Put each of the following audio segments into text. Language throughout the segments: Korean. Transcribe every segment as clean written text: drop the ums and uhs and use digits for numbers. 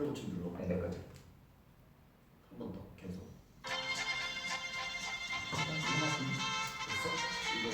새로 고침 눌러. 내 거죠. 한 번 더 계속. 됐어? 이거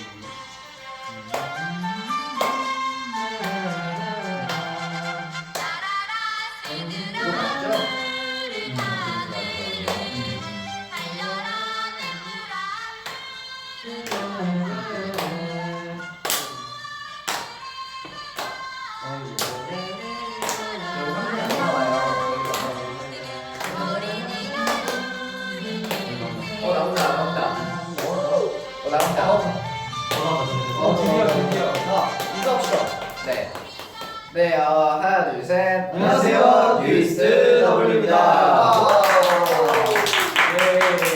네, 하나, 둘, 셋. 안녕하세요, 뉴이스트 W입니다.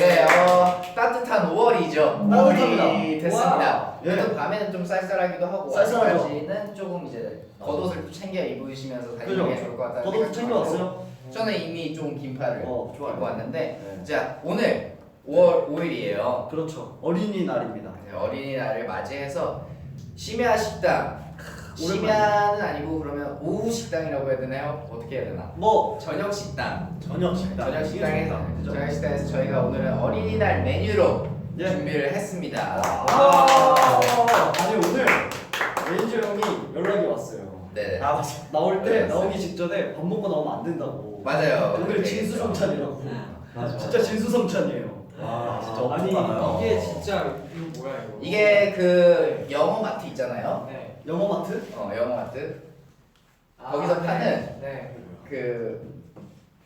네, 따뜻한 5월이죠. 5월이 됐습니다. 예. 그래도 밤에는 좀 쌀쌀하기도 하고 쌀쌀하죠. 아직까지는 조금 이제 겉옷을 또 챙겨 입으시면서 다니는 게 그죠? 좋을 것 같다는 겉옷 생각이 챙겨왔어요? 저는 이미 좀 긴팔을 좋아요. 입고 왔는데 네. 자, 오늘 5월 5일이에요. 그렇죠. 어린이날입니다. 어린이날을 맞이해서 심야 식당 심야는 아니고 그러면 오후 식당이라고 해야 되나요? 어떻게 해야 되나? 뭐 저녁 식당. 저녁 식당. 저녁 식당에서 그죠? 저녁 식당에서 저희가 오늘은 어린이날 메뉴로 예. 준비를 했습니다. 아니 오늘 매니저 형이 연락이 왔어요. 네. 맞아. 나올 때 네, 나오기 직전에 밥 먹고 나오면 안 된다고. 맞아요. 오늘 그렇게 진수성찬이라고. 맞아. 진짜 진수성찬이에요. 진짜 아니 어떡하나요? 이게 진짜 이거 뭐야 이거? 이게 그 영어 마트 있잖아요. 네. 영어마트? 영어 마트. 거기서 파는 네. 그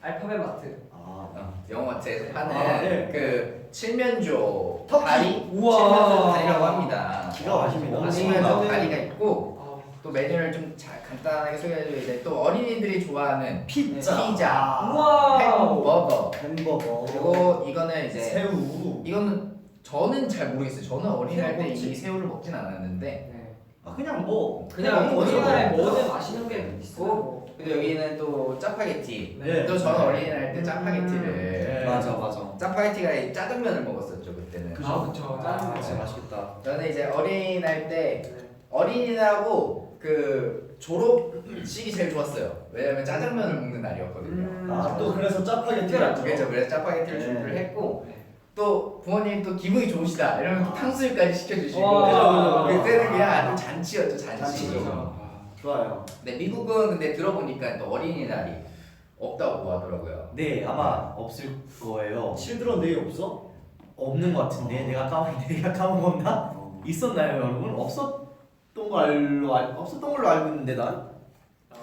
알파벳 마트. 영어 마트에서 파는 네. 그 칠면조 터키. 다리, 우와. 칠면조 다리라고 합니다. 기가 막힙니다. 칠면조 다리가 있고 아, 또 메뉴를 좀 간단하게 소개해드리고 이제 또 어린이들이 좋아하는 피자. 피자, 우와. 햄버거 햄버거. 그리고 이거는 이제 새우. 이거는 저는 잘 모르겠어요. 저는 어린이날 때 먹지? 이 새우를 먹진 않았는데 네. 그냥 뭐 그냥 먹는 거죠. 어린이날에 뭐든 맛있는 게 있고. 근데 여기는 또 짜파게티. 네. 또 저는 어린이날 때 짜파게티를 네. 맞아. 짜파게티가 짜장면을 먹었었죠 그때는. 아 그쵸. 짜증나. 진짜 맛있겠다. 저는 이제 어린이날 때 네. 어린이날하고 그 졸업식이 제일 좋았어요. 왜냐면 짜장면을 먹는 날이었거든요. 또 그래서 짜파게티를 그렇죠. 그래서 짜파게티를 네. 준비를 했고 네. 또 부모님 또 기분이 좋으시다 이러면 또 탕수육까지 시켜주시고 와. 그때는 그냥 아주 잔치였죠 잔치. 잔치죠. 좋아요. 근데 미국은 근데 들어보니까 또 어린이날이 없다고 하더라고요. 네, 아마 없을 거예요. 칠드런 데이 없어? 없는 것 같은데 내가 까먹었나? 있었나요, 여러분? 없었던 걸로 알고 있는데 난.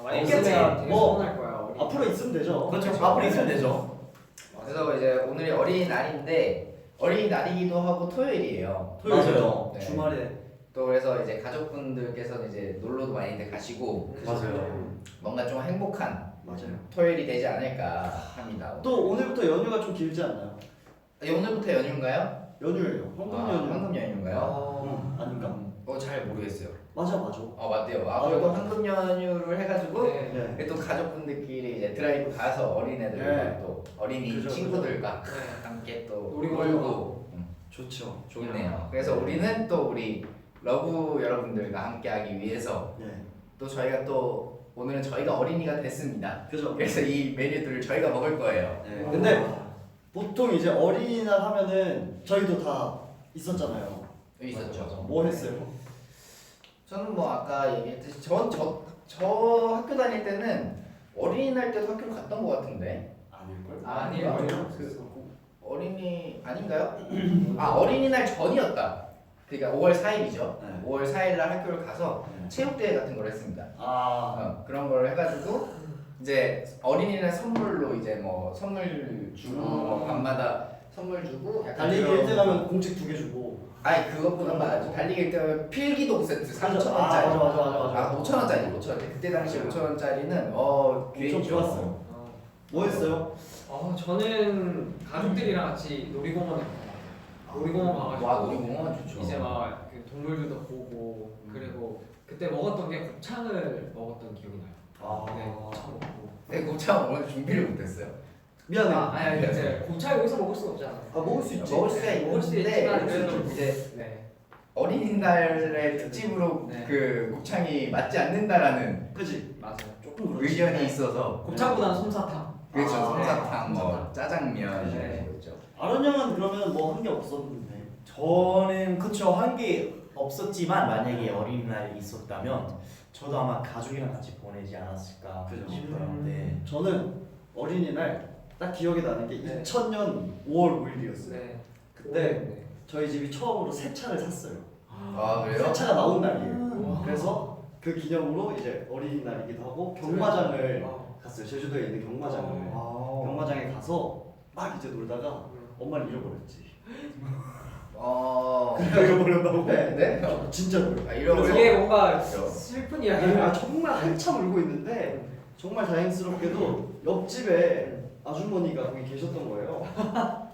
많이 없겠지. 있으면 되게 뭐, 서운할 거야. 어린이. 앞으로 있으면 되죠. 그렇죠. 앞으로 있으면 되죠. 그래서 이제 오늘이 어린이날인데 어린이날이기도 하고 토요일이에요. 맞아요. 네. 주말에. 또 그래서 이제 가족분들께서는 이제 놀러도 많이들 가시고 맞아요. 뭔가 좀 행복한 맞아요. 토요일이 되지 않을까 합니다. 또 오늘부터 연휴가 좀 길지 않나요? 오늘부터 연휴인가요? 연휴예요. 황금 연휴. 황금 연휴인가요? 아닌가? 잘 모르겠어요. 맞아. 맞대요. 그래도 황금 연휴를 해가지고 네. 네. 또 가족분들끼리 이제 드라이브 가서 어린애들과 네. 또 어린이 그죠, 친구들과 네. 함께 또 놀이공원 놀고 좋죠. 좋네요. 그래서 우리는 또 우리 러브 여러분들과 함께하기 위해서 네. 또 저희가 또 오늘은 저희가 어린이가 됐습니다. 그죠. 그래서 이 메뉴들을 저희가 먹을 거예요. 네. 근데 보통 이제 어린이날 하면은 저희도 다 있었잖아요. 여기 있었죠. 뭐 했어요? 저는 뭐 아까 얘기했듯이 저 학교 다닐 때는 어린이날 때도 학교를 갔던 것 같은데. 아닐걸? 아니에요. 어린이 아닌가요? 어린이날 전이었다. 그러니까 5월 4일이죠. 네. 5월 4일 날 학교를 가서 네. 체육대회 같은 걸 했습니다. 그런 걸 해가지고 이제 어린이날 선물로 이제 뭐 선물 주고 뭐 밤마다 선물 주고 약간 달리기 그런- 1등 하면 공책 2개 주고. 아니 그것보다 많았죠. 달리기 1등은 필기동 세트 3,000원짜리. 맞아. 5,000원짜리. 5,000원. 그때 당시 5,000원짜리는 엄청 좋았어요. 뭐 했어요? 저는 가족들이랑 같이 놀이공원에 놀이공원 가가지고 와 놀이공원 좋죠. 이제 막 그 동물들도 보고 그리고 그때 먹었던 게 곱창을 먹었던 기억이 나요. 네, 곱창 먹고. 네, 곱창 오늘 준비를 못했어요. 미안해. 아니 이제 곱창 여기서 먹을 수는 없잖아. 먹을 수 있지. 먹을 수가 먹을 수 있는데 있지만 그래도 이제 네. 어린이날의 특집으로 네. 그 곱창이 맞지 않는다라는 그지? 맞아요. 조금 그렇지. 의견이 있어서 곱창보다는 솜사탕. 그렇죠. 아, 솜사탕, 뭐 솜사탕. 짜장면 네. 이런 거 있죠. 아론 형은 그러면 뭐 한 게 없었는데. 저는 그쵸 한 게 없었지만 만약에 어린이날 있었다면 저도 아마 가족이랑 같이 보내지 않았을까 그죠. 싶어요. 네. 저는 어린이날 딱 기억에 나는 게 네. 2000년 5월 5일이었어요. 네. 그때 네. 저희 집이 처음으로 새 차를 샀어요. 아 그래요? 새 차가 나온 날이에요. 와. 그래서 그 기념으로 이제 어린이날이기도 하고 경마장을 어. 갔어요. 제주도에 있는 경마장을. 아. 경마장에 가서 막 이제 놀다가 엄마를 잃어버렸지. 잃어버렸다고? 네? 진짜로요. 아, 잃어버려. 이게 뭔가 그렇죠. 슬픈 아, 이야기야. 정말 한참 울고 있는데 정말 다행스럽게도 옆집에 아주머니가 거기 계셨던 거예요.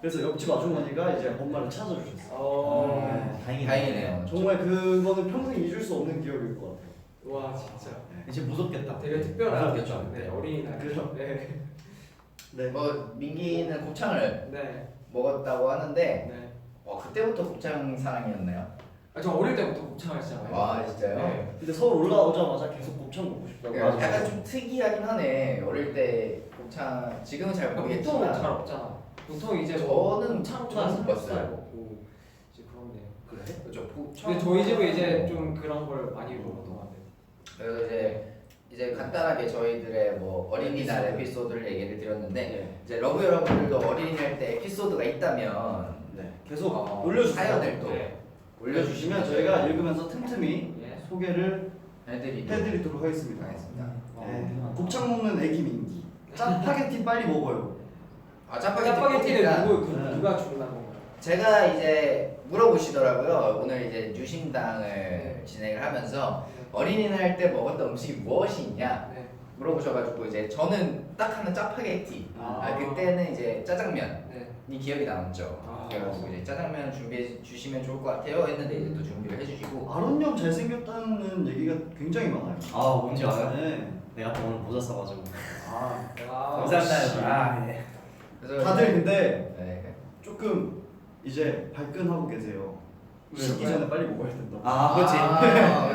그래서 옆집 아주머니가 이제 엄마를 찾아주셨어요. 어. 다행이네요. 정말 그거는 평생 잊을 수 없는 기억일 것 같아요. 와 진짜. 이제 무섭겠다. 되게 특별한 무섭겠죠. 네, 어린이날. 그죠? 네. 네. 뭐 민기는 곱창을 네. 먹었다고 하는데 네. 그때부터 곱창 사랑이었나요? 아, 저 어릴 때부터 곱창을 진짜 많이 아, 먹었어요. 진짜요? 네. 근데 서울 올라오자마자 계속 곱창 먹고 싶다고. 네, 약간 좀 특이하긴 하네. 어릴 때 곱창 지금은 잘 보통 모르겠지만 잘 없잖아. 보통 이제 저는 곱창 저는 못 봤어요. 삼겹살 먹고 이제 그런데. 그래? 그렇죠. 곱창. 근데 저희 집은 이제 좀 그런 걸 많이 먹었던 것 같아요. 그래서 이제 간단하게 저희들의 뭐 어린이날 에피소드를 얘기를 드렸는데 네. 이제 러브 여러분들도 어린이날 때 에피소드가 있다면 네. 계속 어, 올려주세요. 사연을 또 네. 올려주시면 저희가 읽으면서 틈틈이 예. 소개를 해드리도록 해드리도록 하겠습니다. 하겠습니다. 네. 곱창 먹는 애기 민기. 짜파게티 빨리 먹어요. 아 짜파게티는 짜파게티 네. 누가 주문한 건가요? 제가 이제 물어보시더라고요. 오늘 이제 유심당을 진행을 하면서 어린이날 때 먹었던 음식이 무엇이 있냐 네. 물어보셔가지고 이제 저는 딱 하나 짜파게티. 그때는 이제 짜장면이 네. 기억이 남았죠. 아. 그래가지고 이제 짜장면 준비해 주시면 좋을 것 같아요 했는데 이제 또 준비를 해주시고 아론 형 잘생겼다는 얘기가 굉장히 많아요. 아 뭔지 알아요? 네. 내가 또 오늘 모자 써가지고. 아, 감사합니다. 아 네. 그래서 다들 근데 네. 조금 이제 발끈하고 계세요. 식기 왜요? 전에 빨리 먹어야 된다고. 아 그렇지.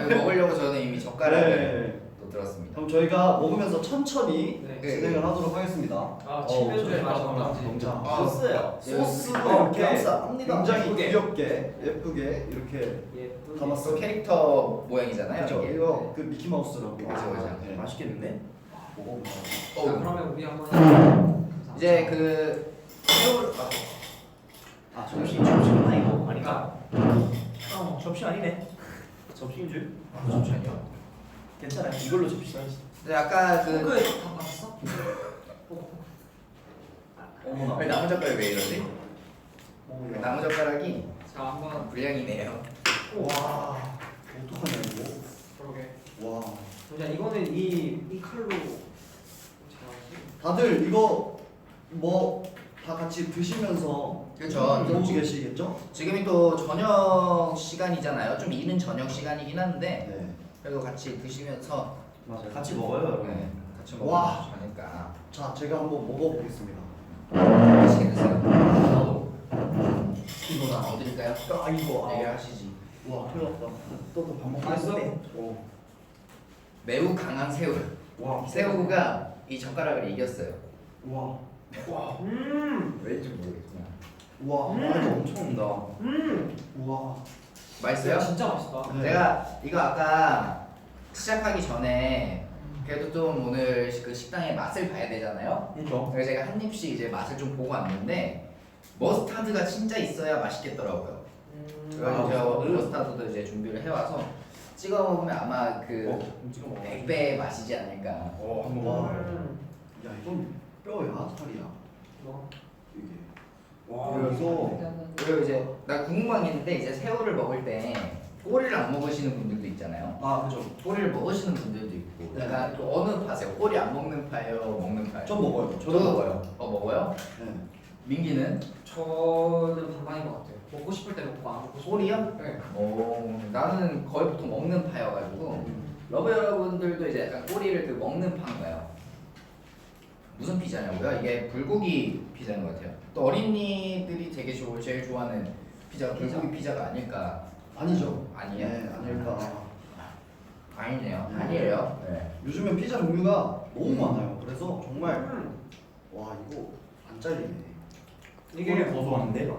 이거 먹으려고 저는 이미 젓가락을 네. 또 들었습니다. 그럼 저희가 먹으면서 천천히 네. 진행을 하도록 하겠습니다. 아, 칠면조의 맛이 잠깐만, 어떤지. 아, 소스예요. 네. 소스도 이렇게 감사합니다. 굉장히 예쁘게. 귀엽게 예쁘게 이렇게 예쁘게. 담았어요. 또 캐릭터 모양이잖아요. 그렇죠. 이게. 이거 그 미키 마우스라고. 그죠, 그죠. 네. 맛있겠는데? 먹어보자. 자, 그러면 우리 한번 이제 그 새우 아 접시구나 이거 아닌가? 접시 아니네. 접시인 줄? 잠시만요. 괜찮아. 이걸로 접시 써야지. 근데 아까 그 포크 다 받았어? 어머나. 왜 나무젓가락이 왜 이러지? 어머나. 나무젓가락이 자, 한번 불량이네요. 와 어떡하냐 그러게. 이거. 와. 잠시만, 이거는 이 칼로 잘하지? 다들 이거 뭐 다 같이 드시면서 그렇죠. 먹고 계시겠죠? 지금이 또 저녁 시간이잖아요. 좀 이른 저녁 시간이긴 한데 네. 그래도 같이 드시면서 맞아요. 같이 먹어요 여러분. 네, 같이 와. 먹으면 좋으니까 자 제가 한번 먹어보겠습니다. 맛있게 드세요. 나도. 이거나 어드릴까요? 아 이거. 얘기하시지. 와 큰일 났다. 또밥 먹고 맛있어? 오. 매우 강한 새우. 와. 새우가 이 젓가락을 이겼어요. 와. 와. 왜인지 모르겠지만. 와. 이거 엄청 온다. 와. 맛있어요? 진짜 맛있다. 네. 내가 이거 아까 시작하기 전에 그래도 좀 오늘 그 식당의 맛을 봐야 되잖아요. 그렇죠. 그래서 제가 한 입씩 이제 맛을 좀 보고 왔는데 머스타드가 진짜 있어야 맛있겠더라고요. 그래서 제가 머스타드도 이제 준비를 해와서 찍어 먹으면 아마 그 찍어 먹어. 100배의 맛이지 않을까. 한번 와. 먹어요. 야 이건 뼈야 살이야 뭐? 이게. 와. 그래서 그리고 이제 나 궁금한 게 있는데 이제 새우를 먹을 때 꼬리를 안 먹으시는 분들도 있잖아요. 아 그죠. 꼬리를 먹으시는 분들도 있고. 네. 약간 또 어느 파세요? 꼬리 안 먹는 파예요? 먹는 파예요? 저 먹어요. 저도 먹어요. 먹어요? 네. 민기는? 저는 반반인 것 같아요. 먹고 싶을 때 먹고 안 먹고 싶을 꼬리요? 때. 네. 오, 나는 거의 보통 먹는 파여가지고 러브 여러분들도 이제 약간 꼬리를 그 먹는 파인가요? 무슨 피자냐고요? 이게 불고기 피자인 것 같아요. 또 어린이들이 되게 제일 좋아하는 피자가 불고기 피자가 아닐까? 아니죠. 아니에요? 네 아닐까. 아니네요. 아니에요. 네. 요즘엔 피자 종류가 너무 많아요. 그래서 정말 와 이거 안 잘리네. 꼬리 고소한데?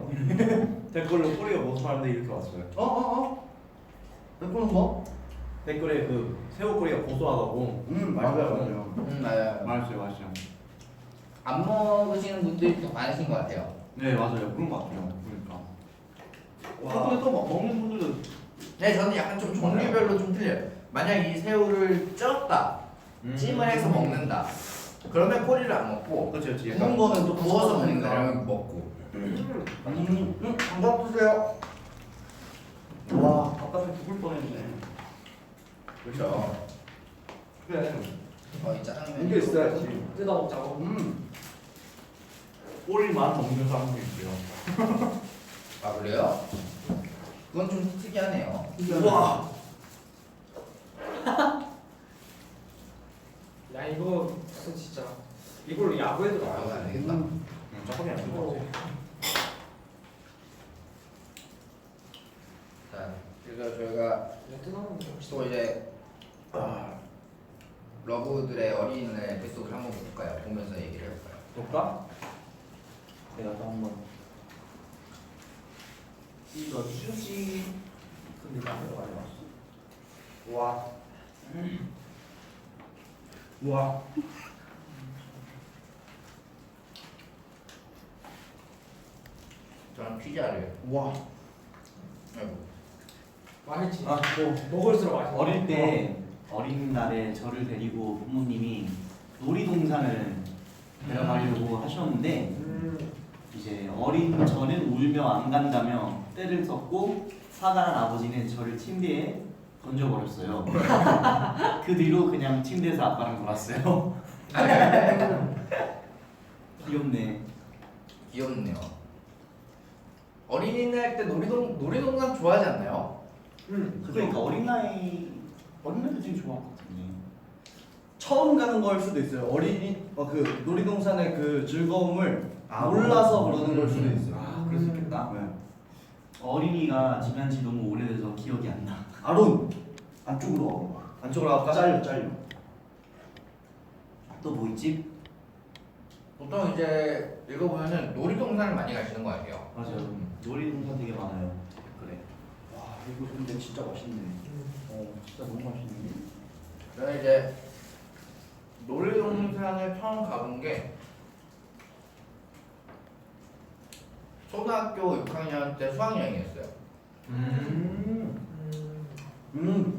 댓글로 꼬리가 고소한데 이렇게 왔어요. 댓글은 뭐? 댓글에 그 새우 꼬리가 고소하다고. 맞아요. 맞아요. 맛있어요, 맛있어요. 안 먹으시는 분들이 더 많으신 것 같아요. 네, 맞아요. 그런 것 같아요. 그러니까. 와. 근데 또 먹는 분들은 네, 저는 약간 좀 종류별로 좀 틀려요. 만약 이 새우를 쪘다, 찜을 해서 먹는다. 그러면 꼬리를 안 먹고 그렇지, 그렇지. 구운 거는 또 구워서 먹는 먹는다. 거랑 먹고. 감자 드세요. 와 바깥에 죽을 뻔했네. 그렇죠. 그래. 이 짜장면 이게 있어야지. 뜯어 먹자고. 꼬리만 먹는 사람도 있고요. 아 그래요? 그건 좀 특이하네요. 와. 야 이거 진짜 이걸로 야구해도 아, 이거 나와. 안 되겠다. 조금이 안 들어. 자, 그래서 저희가 이거 뜯어 먹는 거 또 이제 러브들의 어린이날 에피소드를 한번 볼까요? 보면서 얘기를 해볼까요? 볼까? 내가 또 한번 이거 주지. 근데 나 들어가야 왔어. 와. 우와. 저는 피자를. 와. 아이고. 맛있지. 아, 먹을수록 맛있어. 어릴 때 어린날에 저를 데리고 부모님이 놀이동산을 데려가려고 하셨는데 이제 어린 저는 울며 안 간다며 떼를 썼고 사달한 아버지는 저를 침대에 던져버렸어요. 그 뒤로 그냥 침대에서 아빠랑 놀았어요. 귀엽네. 귀엽네요. 어린이날 때 놀이동산 좋아하지 않나요? 그러니까 어린 나이도 되게 좋았거든요. 처음 가는 걸 수도 있어요. 그 놀이동산의 그 즐거움을 몰라서 그러는 걸 수도 있어요. 아, 그럴 수 있겠다. 네. 어린이가 지난 지 너무 오래돼서 기억이 안 나. 아론 안쪽으로 갈까? 잘려. 또 뭐 있지? 보통 이제 읽어보면은 놀이동산을 많이 가시는 것 같아요. 맞아요. 놀이동산 되게 많아요. 그래. 와 이거 근데 진짜 맛있네. 진짜 너무 맛있네. 저는 이제 놀이동산을 처음 가본 게 초등학교 6학년 때 수학여행이었어요.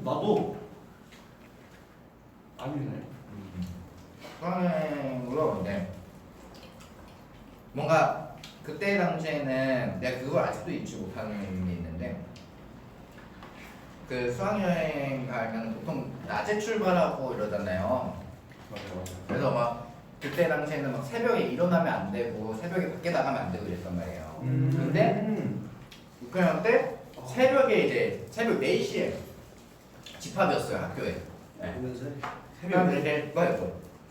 나도 아니네. 수학여행으로 이제 뭔가 그때 당시에는 내가 그걸 아직도 잊지 못하는 게 있는데 그 수학여행 가면 보통 낮에 출발하고 이러잖아요. 맞아요. 그래서 막 그때 당시에는 막 새벽에 일어나면 안 되고 새벽에 밖에 나가면 안 되고 이랬단 말이에요. 근데 6학년 때 새벽에 이제 새벽 4시에 집합이었어요 학교에. 네. 새벽에 이제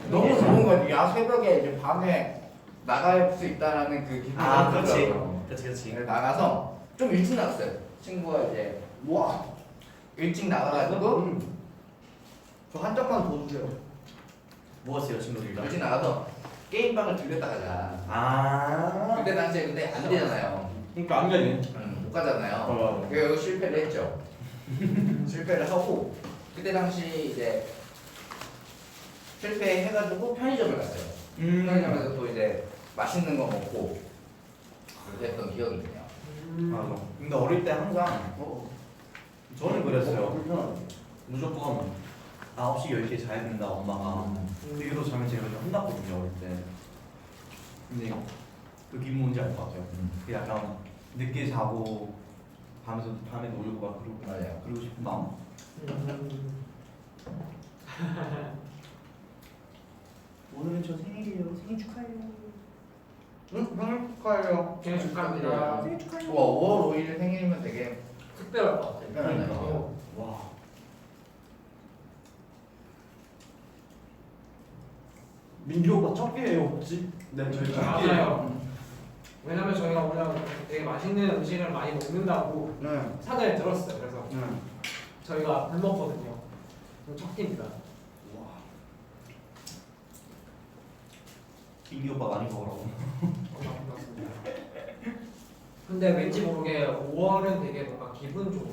너무 좋은 거지. 야 새벽에 이제 밤에 나갈 수 있다라는 그 기분이 들더라고요. 그렇지. 그래서 나가서 좀 일찍 나갔어요. 친구가 이제 와. 일찍 나가가지고 저 한 잔만 더 주세요. 뭐였어요 친구들이랑? 일찍 나가서 게임방을 들렸다 가자. 아. 그때 당시에 근데 안 되잖아요. 그러니까 안 가네. 못 가잖아요. 그래서 실패를 했죠. 실패를 하고 그때 당시 이제 실패해가지고 편의점을 갔어요. 편의점에서 또 이제 맛있는 거 먹고 그렇게 했던 기억이 있네요. 맞아. 근데 어릴 때 항상 저는 그랬어요. 불편하네. 무조건 9시 10시에 자야 된다 엄마가. 그 이후로 자면 제가 좀 혼났거든요 어릴 때. 근데 그 기분 뭔지 알 것 같아요. 그 약간 늦게 자고 밤에 놀고 막 그러고 맞아요. 그러고 싶은 마음. 오늘은 저 생일이에요. 생일 축하해요. 생일 축하해요. 생일 축하합니다. 생일 축하해요. 와 5월 5일 생일이면 되게 특별할 것 같아. 특별하네요. 와. 민규 오빠 첫 끼예요 혹시? 네 저희 첫 끼예요. 맞아요. 왜냐면 저희가 원래 되게 맛있는 음식을 많이 먹는다고 네. 사전에 들었어요. 그래서 네. 저희가 굶었거든요. 저는 첫 끼입니다. 와. 인기 오빠 많이 먹으라고. 반갑습니다. 근데 왠지 모르게 5월은 되게 뭔가 기분 좋은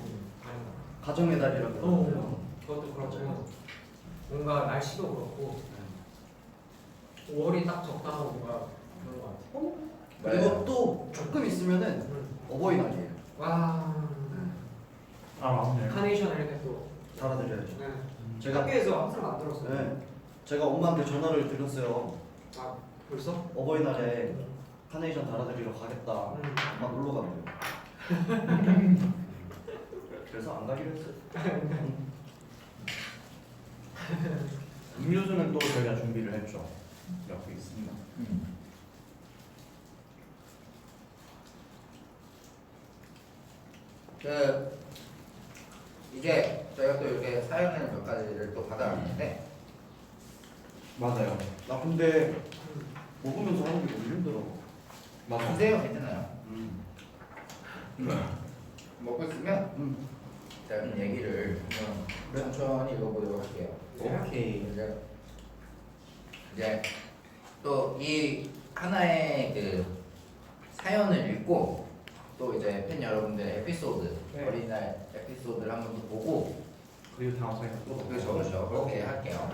달인 것 같아요. 가정의 달이라고. 그것도 그렇고 뭔가 날씨도 그렇고 5월이 딱 적당하고 뭔가 그런 것 같아요. 그리고 또 조금 있으면은 어버이날이에요. 와 아 맞네. 카네이션 이렇게 또 달아드려야죠. 네. 제가 학교에서 항상 만들었어요. 네, 제가 엄마한테 전화를 드렸어요. 아 벌써? 어버이날에 카네이션 달아드리러 가겠다. 엄마 놀러 간대요. 그래서 안 가기로 했어요. 음료수는 또 저희가 준비를 했죠. 이렇게 있습니다. 그 이제 저희가 또 이렇게 사연을 몇 가지를 또 받아왔는데 맞아요. 나 근데 먹으면서 하는 게 너무 힘들어. 주세요 괜찮아요. 음. 먹고 있으면 제가 좀 얘기를 한번 천천히 읽어보도록 할게요. 오케이. 이제 또 이 하나의 그 사연을 읽고 또 이제 팬 여러분들의 에피소드 네. 어린이날 에피소드를 한번 또 보고 그리고 다음 사연 또 그렇죠 그렇게 할게요.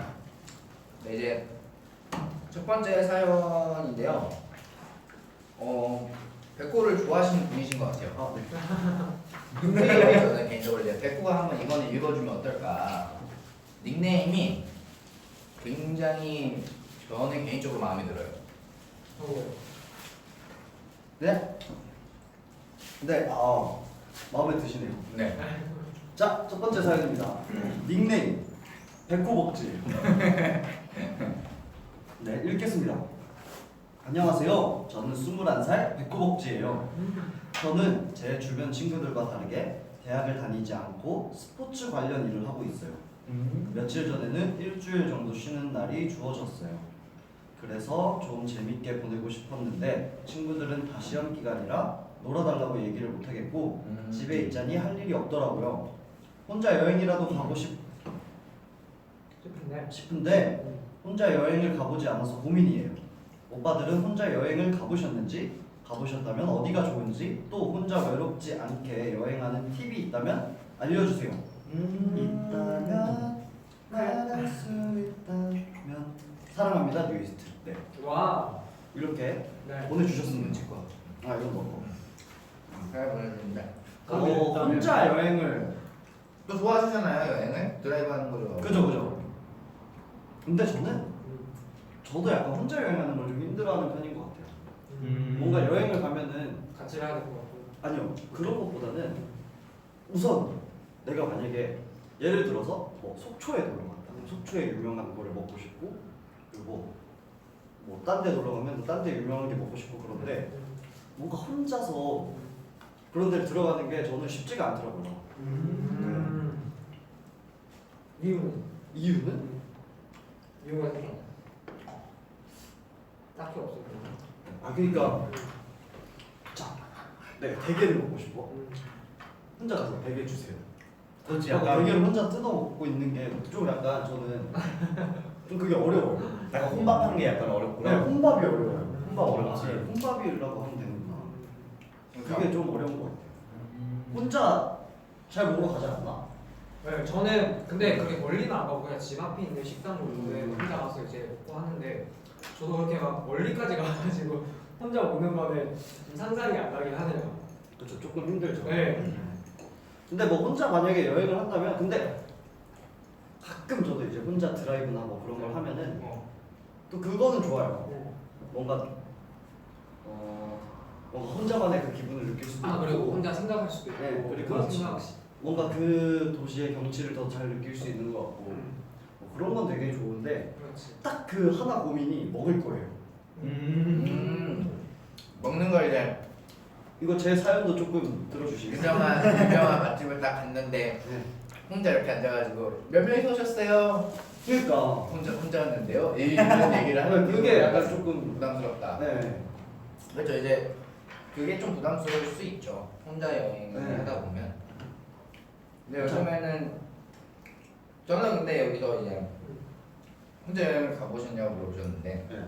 네, 이제 첫 번째 사연인데요. 백호를 좋아하시는 분이신 것 같아요. 아 네. 근데 저는 개인적으로 이제 백호가 한번 이거는 읽어주면 어떨까. 닉네임이 굉장히 저는 개인적으로 마음에 들어요. 네? 네. 아 마음에 드시네요. 네. 자, 첫 번째 사연입니다. 닉네임 백호복지. 네, 읽겠습니다. 안녕하세요. 저는 21살 백호복지예요. 저는 제 주변 친구들과 다르게 대학을 다니지 않고 스포츠 관련 일을 하고 있어요. 며칠 전에는 일주일 정도 쉬는 날이 주어졌어요. 그래서 좀 재밌게 보내고 싶었는데 친구들은 다 시험 기간이라 놀아달라고 얘기를 못하겠고 집에 있자니 할 일이 없더라고요. 혼자 여행이라도 가고 싶은데 혼자 여행을 가보지 않아서 고민이에요. 오빠들은 혼자 여행을 가보셨는지, 가보셨다면 어디가 좋은지, 또 혼자 외롭지 않게 여행하는 팁이 있다면 알려주세요. 있다면 말할 수 있다면 사랑합니다 뉴이스트. 네, 와. 이렇게 네. 보내주셨습니다. 아 이거 먹고. 잘 보내드립니다. 혼자 여행을 또 좋아하시잖아요 여행을? 드라이브 하는 거죠. 그죠. 근데 저도 약간 혼자 여행하는 걸 좀 힘들어하는 편인 것 같아요. 뭔가 여행을 가면은 같이 해야 될 것 같고. 아니요 그런 것보다는 우선 내가 만약에 예를 들어서 뭐 속초에 놀러 갔다. 그럼 속초에 유명한 거를 먹고 싶고 그리고 뭐 딴 데 놀러 가면 딴 데 유명한 게 먹고 싶고 그런데 뭔가 혼자서 그런 데를 들어가는 게 저는 쉽지가 않더라고요. 이유는? 이유는? 이유가 딱히 없어요. 아 그러니까 자 내가 대게를 먹고 싶어. 혼자 가서 대게 주세요. 그렇지. 약간 약간 대게를 혼자 뜯어 먹고 있는 게 좀 약간 저는 좀 그게 어려워요. 약간 혼밥하는 게 약간 네, 어렵구나. 혼밥이 어려워요. 혼밥 어렵지. 혼밥이라고 하면 되는구나. 그러니까 그게 좀 어려운 것 같아요. 혼자 잘 먹으러 가지 않나? 네, 저는 근데 그렇게 멀리는 안 가고 그냥 집 앞에 있는 식당 정도에 혼자 가서 이제 먹고 하는데 저도 그렇게 막 멀리까지 가가지고 혼자 먹는 거는 좀 상상이 안 가긴 하네요. 그렇죠. 조금 힘들죠. 네. 근데 뭐 혼자 만약에 여행을 한다면 근데 가끔 저도 이제 혼자 드라이브나 뭐 그런 걸 하면은 또 그거는 좋아요. 뭔가 뭔가 혼자만의 그 기분을 느낄 수도 있고. 그리고 혼자 생각할 수도 있고. 네, 그리고 그런 그렇지. 생각. 뭔가 그 도시의 경치를 더 잘 느낄 수 있는 것 같고 뭐 그런 건 되게 좋은데 그렇지. 딱 그 하나 고민이 먹을 거예요. 먹는 걸 이제 이거 제 사연도 조금 들어주시겠어요? 유명한 맛집을 딱 갔는데 네. 혼자 이렇게 앉아가지고 몇 명이서 오셨어요? 그러니까 혼자였는데요? 이런 얘기를 하는 그게 약간 조금 부담스럽다. 네. 그렇죠. 이제 그게 좀 부담스러울 수 있죠. 혼자 여행을 네. 하다 보면. 근데 요즘에는 저는 근데 여기서 이제 혼자 여행을 가보셨냐고 물어보셨는데 네.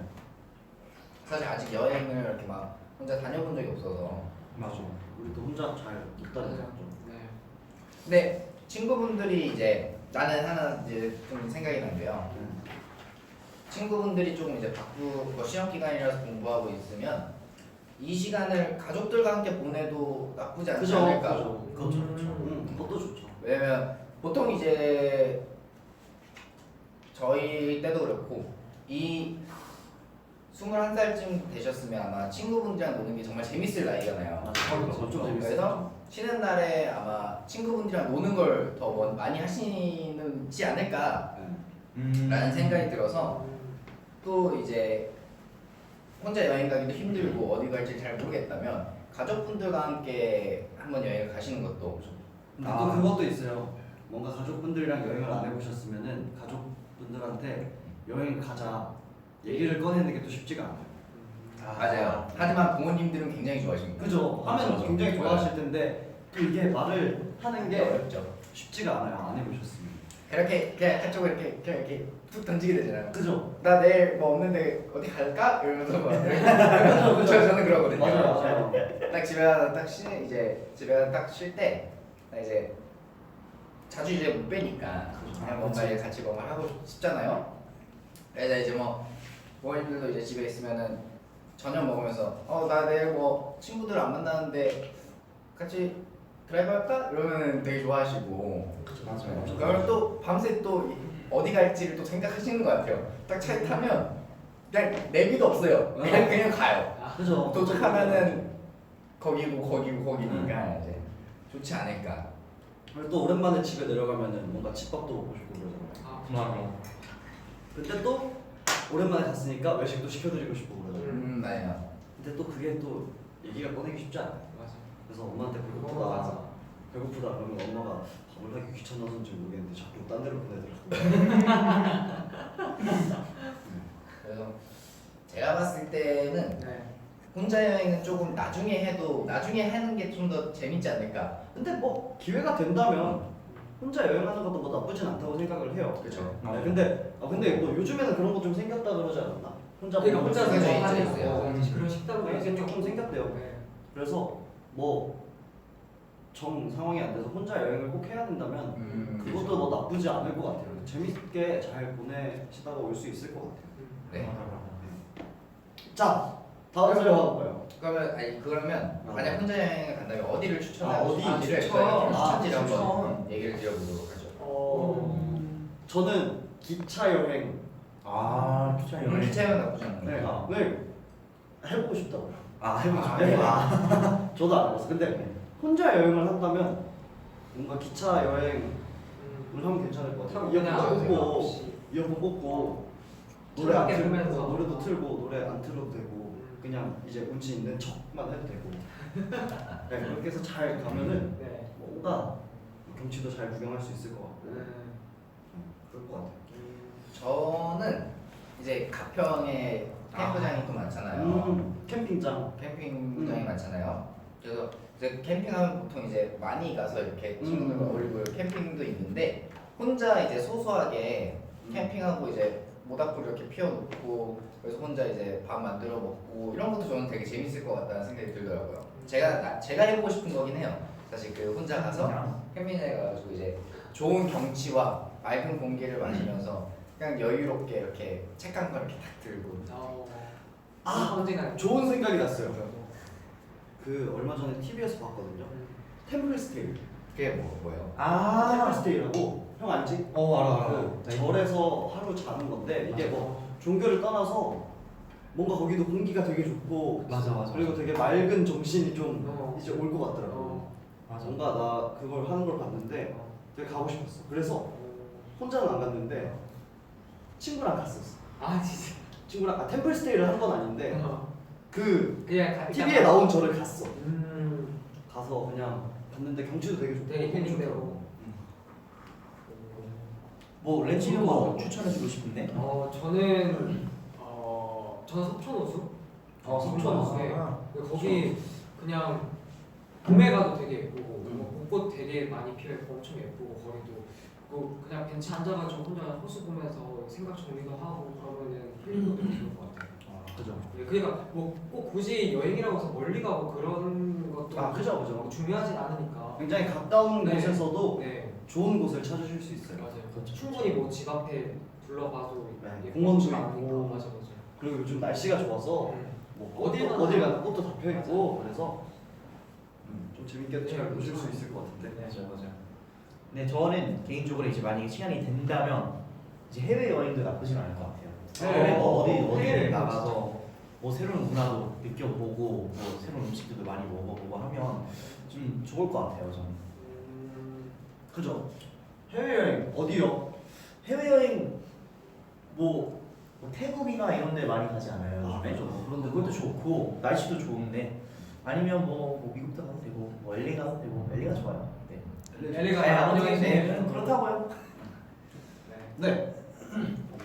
사실 아직 여행을 이렇게 막 혼자 다녀본 적이 없어서. 맞아. 우리도 혼자 잘 못 다니죠. 네. 근데 친구분들이 이제 나는 하나 이제 좀 생각이 난게요. 친구분들이 조금 이제 바쁘고 시험 기간이라서 공부하고 있으면 이 시간을 가족들과 함께 보내도 나쁘지 않지 그죠, 않을까. 그죠. 그것도 좋죠. 그것도 좋죠. 왜냐면 보통 이제 저희 때도 그렇고 이 21살쯤 되셨으면 아마 친구분들이랑 노는 게 정말 재밌을 나이잖아요. 맞아, 좀 재밌어요. 그래서 쉬는 날에 아마 친구분들이랑 노는 걸 더 많이 하시지 않을까라는 생각이 들어서 또 이제 혼자 여행 가기도 힘들고 어디 갈지 잘 모르겠다면 가족분들과 함께 한번 여행을 가시는 것도 근데 또 그것도 있어요. 뭔가 가족분들이랑 여행을 안 해보셨으면은 가족분들한테 여행 가자 얘기를 꺼내는 게 또 쉽지가 않아요. 맞아요. 하지만 부모님들은 굉장히 좋아하십니다. 그죠? 하면 맞아. 굉장히 좋아하실 텐데 또 이게 말을 하는 게 어렵죠. 쉽지가 않아요. 안 해보셨으면. 이렇게 그냥 한쪽으로 이렇게 툭 던지게 되잖아요. 그죠? 나 내일 뭐 없는데 어디 갈까? 이러면서 막 그죠? 저는 그러거든요. 맞아요. 딱 집에 가서 집에 가서 딱 쉴 때 이제 자주 이제 못 빼니까 그냥 뭔가 이제 같이 뭔가 하고 싶잖아요. 그래서 이제 뭐 부모님들도 이제 집에 있으면은 저녁 먹으면서 나 내일 뭐 친구들 안 만나는데 같이 드라이브 할까? 이러면 되게 좋아하시고 맞아요. 그걸 또 밤새 또 어디 갈지를 또 생각하시는 것 같아요. 딱 차에 타면 그냥 내비도 없어요. 그냥 가요. 그죠? 도착하면은 거기니까 이제 좋지 않을까. 그리고 또 오랜만에 집에 내려가면은 뭔가 집밥도 먹고 싶고 그러잖아요. 맞아. 근데 또 오랜만에 갔으니까 외식도 시켜드리고 싶고 그러잖아요. 맞아요. 근데 또 그게 또 얘기가 꺼내기 쉽지 않아요. 맞아. 그래서 엄마한테 배고프다 그러면 엄마가 밥을 하기 귀찮아서인지 모르겠는데 자꾸 딴 데로 보내더라고요. 그래서 제가 봤을 때는 네. 혼자 여행은 조금 나중에 하는 게 좀 더 재밌지 않을까. 근데 뭐 기회가 된다면 혼자 여행하는 것도 뭐 나쁘진 않다고 생각을 해요. 그렇죠. 네, 근데 뭐 요즘에는 그런 거 좀 생겼다 그러지 않았나? 그러니까 혼자서 그죠, 하는 있어요. 그런 식당도 이게 조금 생겼대요. 네. 그래서 뭐 정 상황이 안 돼서 혼자 여행을 꼭 해야 된다면 그것도 뭐 나쁘지 않을 것 같아요. 재밌게 잘 보내시다가 올 수 있을 것 같아요. 네. 자, 다음 주에 가볼까요? 그러면 만약 혼자 여행을 간다면 어디를 아, 추천하고 어디? 싶은지를 추천. 추천지를 아, 한번 얘기를 드려보도록 하죠. 저는 기차 여행. 기차 여행. 기차 여행 나쁘지 않나요? 네. 왜 해보고 싶다고요? 해보고 싶대요. 저도 안 해봤어. 근데 혼자 여행을 한다면 뭔가 기차 여행을 하면 괜찮을 것 같아요. 이어폰 꽂고 노래 안 즐겁게 틀고 보면서. 노래도 틀고 노래 안 틀어도 되고 그냥 이제 운치 있는 척만 해도 되고 네, 그렇게 해서 잘 가면은 네. 뭔가 경치도 잘 구경할 수 있을 것 같고 네. 그럴 것 같아요. 저는 이제 가평에 캠프장이 또 많잖아요. 캠핑장. 캠핑장이 많잖아요. 그래서 이제 캠핑하면 보통 이제 많이 가서 이렇게 친구들과 어울리고 캠핑도 있는데 혼자 이제 소소하게 캠핑하고 이제 모닥불 이렇게 피워놓고 그래서 혼자 이제 밥 만들어 먹고 이런 것도 저는 되게 재밌을 것 같다는 생각이 들더라고요. 제가 해보고 싶은 거긴 해요. 사실 그 혼자 가서 캠핑장에 가가지고 이제 좋은 경치와 맑은 공기를 마시면서 그냥 여유롭게 이렇게 책 한 권 이렇게 딱 들고 언젠가 좋은 생각이 났어요. 그 얼마 전에 TV에서 봤거든요. 템플스테이. 그게 뭐예요? 템플스테이라고 형 알지? 알아. 그 절에서 하루 자는 건데 이게 뭐 종교를 떠나서 뭔가 거기도 공기가 되게 좋고 맞아. 그리고 되게 맑은 정신이 좀 어. 이제 올 것 같더라고. 맞아. 뭔가 나 그걸 하는 걸 봤는데 되게 가고 싶었어. 그래서 혼자는 안 갔는데 친구랑 갔었어. 진짜. 친구랑 템플스테이를 한 건 아닌데 그 그냥 TV에 나온 절을 갔어. 음. 가서 그냥 갔는데 경치도 되게 좋고 되게 힐링되고. 좋더라고. 뭐 렌치는 거 추천해주고 싶은데? 저는 석촌호수. 석촌호수. 네. 거기 그냥 봄에 가도 되게 예쁘고 꽃 되게 많이 피어 있고 엄청 예쁘고 거기도 뭐 그냥 벤치 앉아가지고 혼자 호수 보면서 생각 정리도 하고 그러면은 힐링도 되게 좋을 것 같아요. 그죠. 네, 그러니까 뭐 꼭 굳이 여행이라고 해서 멀리 가고 그런 것도 그죠, 그죠. 중요하진 않으니까. 굉장히 가까운 네. 곳에서도 네, 좋은 곳을 찾으실 수 있어요. 맞아요. 그렇죠. 충분히 뭐 집 앞에 둘러봐도 네, 예쁜 공원도 곳이 많으니까. 있고. 맞아 맞아. 그리고 요즘 날씨가 좋아서 뭐 어딜 어딜 가나. 가나 꽃도 다 펴 있고 그래서 좀 재밌게 네, 잘 보실 수 그렇죠. 있을 것 같은데. 맞아요, 맞아요. 근데 저는 개인적으로 이제 만약에 시간이 된다면 이제 해외 여행도 나쁘진 않을 것 같아요. 해외 뭐 어디 해외 여행 나가서 뭐 새로운 문화도 느껴보고 뭐 새로운 음식들도 많이 먹어보고 하면 좀 좋을 것 같아요, 저는. 그죠. 해외여행 어디요? 해외여행 뭐 태국이나 이런 데 많이 가지 않아요? 아, 요즘에? 그죠. 그런 데도 그것도 좋고 날씨도 좋은데 아니면 뭐 미국도 가도 되고 뭐 LA 가도 되고 LA가 좋아요. 네. LA가 아무튼 아무튼 네, 그렇다고요. 네. 네.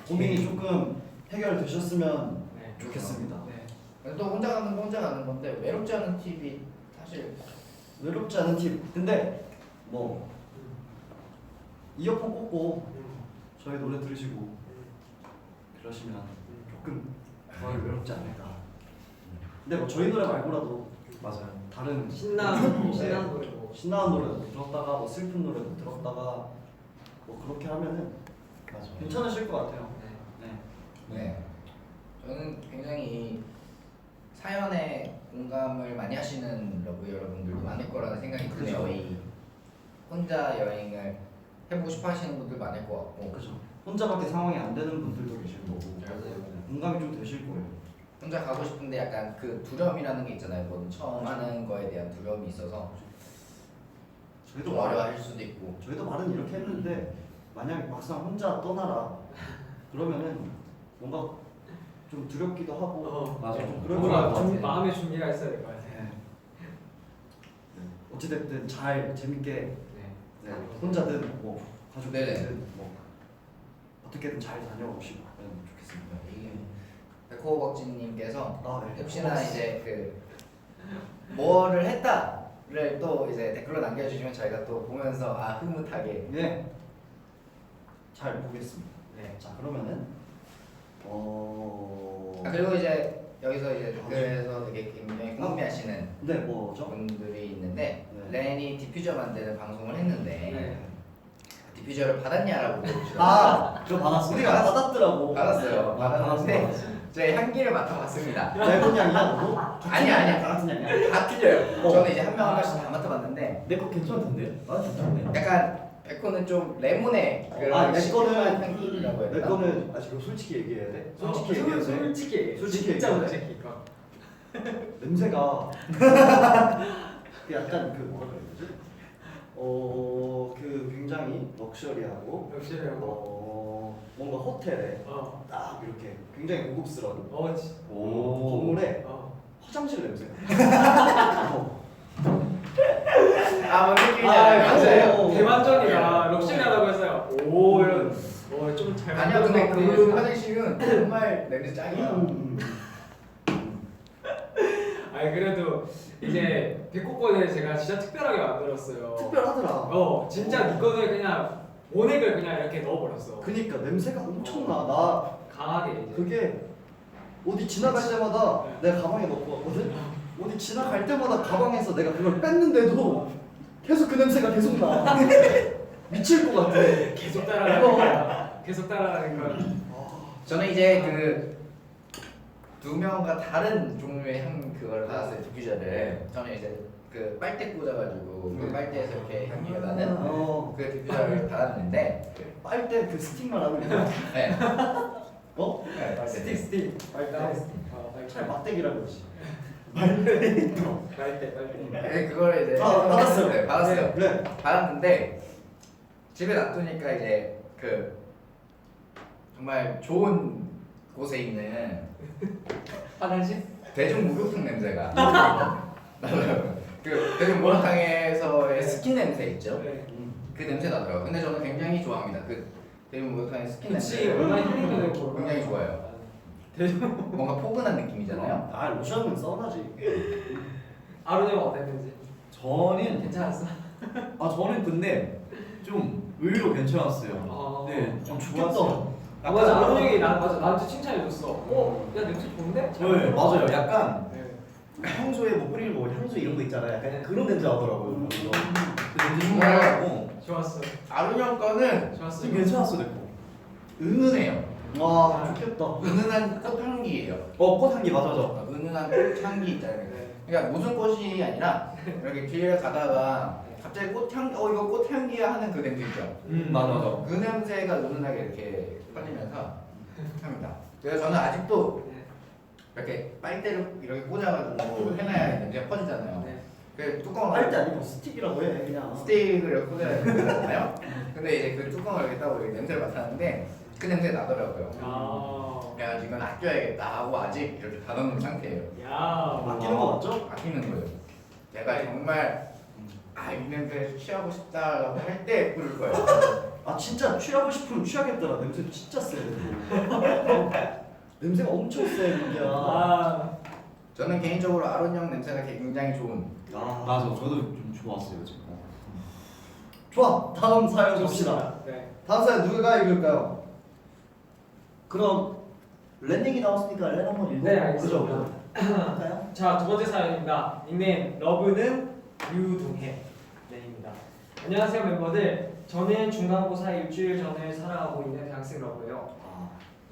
고민이 조금 해결되셨으면 네. 좋겠습니다. 네. 근데 또 혼자 가는 건 혼자 가는 건데 외롭지 않은 팁이 사실 외롭지 않은 팁. 근데 뭐 이어폰 꽂고 저희 노래 들으시고 그러시면 조금 덜 외롭지 않을까. 근데 뭐 저희 노래 말고라도 맞아요. 다른 신나는 네. 신나는 노래고. 신나는 노래도 들었다가 뭐 슬픈 노래도 들었다가 뭐 그렇게 하면은 맞아요. 괜찮으실 것 같아요. 네. 네. 네. 저는 굉장히 사연에 공감을 많이 하시는 러브 여러분들도 많을 거라는 생각이 드네요. 그죠. 이 혼자 여행을 해보고 싶어 하시는 분들 많을 것 같고 그죠. 혼자밖에 상황이 안 되는 분들도 계실 거고 맞아요. 공감이 좀 되실 거예요. 혼자 가고 싶은데 약간 그 두려움이라는 게 있잖아요. 뭐 처음 하는 거에 대한 두려움이 있어서 저희도 좀 어려워할 수도 있고 저희도 말은 이렇게 했는데 만약에 막상 혼자 떠나라 그러면은 뭔가 좀 두렵기도 하고 맞아요. 좀 그럴 뭔가 것 좀 같아요. 마음의 준비가 있어야 될 것 같아요. 네. 어찌됐든 잘 재밌게 네. 네, 혼자든 뭐 네네. 가족들이든 뭐 어떻게든 잘 다녀오시면 좋겠습니다. 이게 백호벅지님께서 아, 네. 혹시나 이제 그 뭐를 했다를 또 이제 댓글로 남겨주시면 저희가 또 보면서 아 흐뭇하게 네. 잘 보겠습니다. 네. 자 그러면은 아, 그리고 이제 여기서 이제 댓글에서 되게 굉장히 궁금해하시는 네 뭐죠? 분들이 있는데 네. 렌이 디퓨저 만드는 방송을 했는데 네. 디퓨저를 받았냐라고 물어보시더라고요. 아 그거 받았어. 우리가 받았더라고. 받았어요. 받았는데 받았어. 저희 향기를 맡아봤습니다. 얇은 양이야 너도? 아니야. 다 같은 양이야? 다 틀려요. 어. 저는 이제 한 명 한 명씩 다 맡아봤는데 내 거 괜찮던데요? 아 괜찮네. 약간 백호는 좀 레몬의 아, 내 시큼한 거는- 향기라고 해야 내 되나? 거는 아 지금 솔직히 얘기해야 돼? 솔직히 얘기해도 돼? 솔직히 솔직히 진짜 얘기해도 돼? 솔직히 이거. 냄새가 그 약간 그 뭐라 그래야 되지? 그 굉장히 럭셔리하고 역시요. 뭔가 호텔에 어. 딱 이렇게 굉장히 고급스러운 오. 건물에 어. 화장실 냄새. 아, 뭔 느낌인지 아, 알아요. 맞아요. 오. 대만전이라 럭셔리하다고 했어요. 오 이런. 좀잘 아니야, 근데 그 화장실은 정말 냄새 짱이야. 아니 그래도 이제 백호권을 제가 진짜 특별하게 만들었어요. 특별하더라. 진짜 네 거를 그냥 원액을 그냥 이렇게 넣어버렸어. 그니까 냄새가 엄청나. 나 강하게 이제. 그게 어디 지나갈 때마다 네. 내가 가방에 넣고 왔거든. 어디 지나갈 때마다 가방에서 내가 그걸 뺐는데도 계속 그 냄새가 계속 나. 미칠 것 같아. 계속 따라가니까. 계속 따라가니까. 저는 이제 그 두 명과 다른 종류의 향 그걸 받았어요. 디퓨저를. 저는 이제 그 빨대 꽂아가지고 그 빨대에서 이렇게 향기가 나는 그 디퓨저를 받았는데 빨대 그 스틱 말하는 거야. 네. 어? 네, 빨대. 스틱. 빨대. 빨대. 차라리 막대기라고 그러지. 빨대. 네, 그걸 이제 받았어요. 네, 받았어요. 네. 받았는데 집에 놔두니까 이제 그 정말 좋은 곳에 있는 화장실? 대중 목욕탕 냄새가 나더라고요. 그 대중 목욕탕에서의 스킨 냄새 있죠? 네. 그 냄새 나더라고요. 근데 저는 굉장히 좋아합니다. 그 대중 목욕탕의 스킨 그치 냄새 얼마나 힐링도 되고. 굉장히 좋아요. 뭔가 포근한 느낌이잖아요. 아 로션은 써놔지. 아로니가 어땠는지. 저는 괜찮았어? 저는 근데 좀 의외로 괜찮았어요. 아. 네, 좀 좋겠다. 좋았어요. 아 맞아 아론 형이 맞아 나한테 칭찬해줬어. 야 냄새 좋은데? 네, 맞아요. 약간 네. 평소에 뭐 뿌리는 뭐 향수 이런 거 있잖아요. 약간 그런 냄새 나더라고요. 그래서 그 냄새 좋아하고 좋았어. 아론 형 거는 좋았어. 좀 괜찮았어, 내 거. 은은해요. 와 좋겠다. 은은한 꽃향기예요. 꽃향기 맞아. 은은한 꽃향기 있잖아요. 네. 그러니까 무슨 꽃이 아니라 이렇게 길을 가다가 갑자기 꽃향 이거 꽃향기야 하는 그 냄새 있죠. 맞아. 그 냄새가 은은하게 이렇게 퍼지면서 합니다. 그래서 저는 아직도 네. 이렇게 빨대를 이렇게 꽂아가지고 해놔야 냄새가 퍼지잖아요. 네. 그 뚜껑을 빨대 아니고 스틱이라고 해 그냥. 스테이크를 이렇게 꽂아야 되잖아요. 근데 이제 그 뚜껑을 이렇게 따고 이렇게 냄새를 맡았는데 그 냄새 나더라고요. 아. 그래가지고 이건 아껴야겠다 하고 아직 이렇게 닫아놓은 상태예요. 야. 아끼는 거 맞죠? 아끼는 거예요. 내가 정말 이 냄새 취하고 싶다라고 할 때 뿌릴 거예요. 아 진짜 취하고 싶으면 취하겠더라. 냄새 진짜 세. 냄새가 엄청 세 이게. 아. 저는 개인적으로 아론 형 냄새가 굉장히 좋은. 맞아, 저도 좀 좋았어요, 지금. 좋아. 다음 사연 봅시다. 좋습니다. 네. 다음 사연 누가 읽을까요? 그럼 랜딩이 나왔으니까 랜 한번 읽어. 네, 알겠습니다. 그죠? 할까요? 자, 두 번째 사연입니다. 닉네임 러브는 유동해 네입니다. 안녕하세요 멤버들. 저는 중간고사 일주일 전을 살아가고 있는 대학생 러브예요.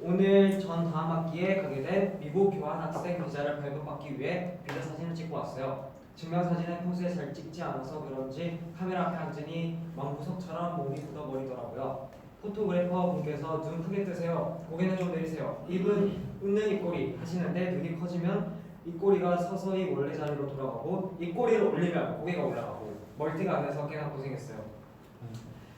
오늘 전 다음 학기에 가게 된 미국 교환 학생 비자를 발급받기 위해 비자 사진을 찍고 왔어요. 증명사진은 평소에 잘 찍지 않아서 그런지 카메라 앞에 앉으니 망부석처럼 몸이 굳어버리더라고요. 포토그래퍼 분께서 눈 크게 뜨세요. 고개는 좀 내리세요. 입은 웃는 입꼬리 하시는데 눈이 커지면 입꼬리가 서서히 원래 자리로 돌아가고 입꼬리를 올리면 고개가 올라가고 멀티가 안 돼서 꽤나 고생했어요.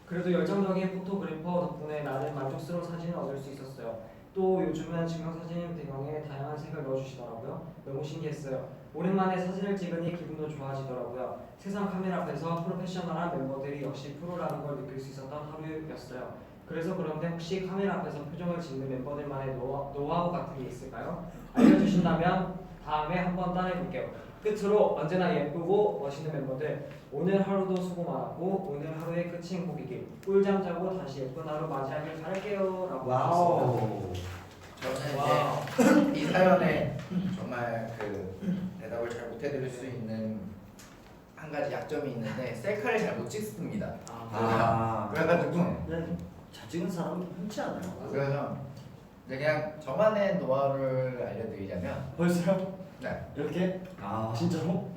그래도 열정적인 포토그래퍼 덕분에 나름 만족스러운 사진을 얻을 수 있었어요. 또 요즘은 증명사진 배경에 다양한 색을 넣어주시더라고요. 너무 신기했어요. 오랜만에 사진을 찍으니 기분도 좋아지더라고요. 세상 카메라 앞에서 프로페셔널한 멤버들이 역시 프로라는 걸 느낄 수 있었던 하루였어요. 그래서 그런데 혹시 카메라 앞에서 표정을 짓는 멤버들만의 노하우 같은 게 있을까요? 알려주신다면 다음에 한번 따라해볼게요. 끝으로 언제나 예쁘고 멋있는 멤버들, 오늘 하루도 수고 많았고 오늘 하루의 끝이 행복이길. 꿀잠 자고 다시 예쁜 하루 맞이하길 바랄게요 라고 와우. 저는 와우. 이제 이 사연에 정말 그 대답을 잘 못해드릴 수 있는 한 가지 약점이 있는데 셀카를 잘 못 찍습니다. 그래가지고 네. 잘 찍는 사람 흔치 않아요. 그래서 이제 그냥 저만의 노하우를 알려드리자면 벌써요? 네. 이렇게? 진짜로?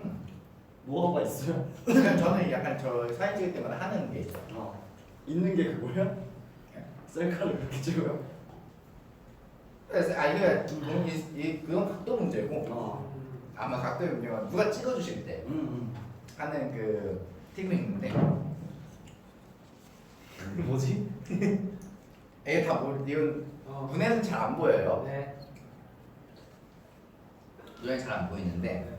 노하우가 있어요? 그냥 저는 약간 저 사진 찍을 때마다 하는 게 있어요. 있는 게 그거야? 셀카를 그렇게 찍어요? 그래서 그건 각도 문제고 아마 각도의 문제가 누가 찍어주실 때 하는 그 팁이 있는데 뭐지? 이게 다 이건 눈에는 잘 안 보여요. 네. 눈에 잘 안 보이는데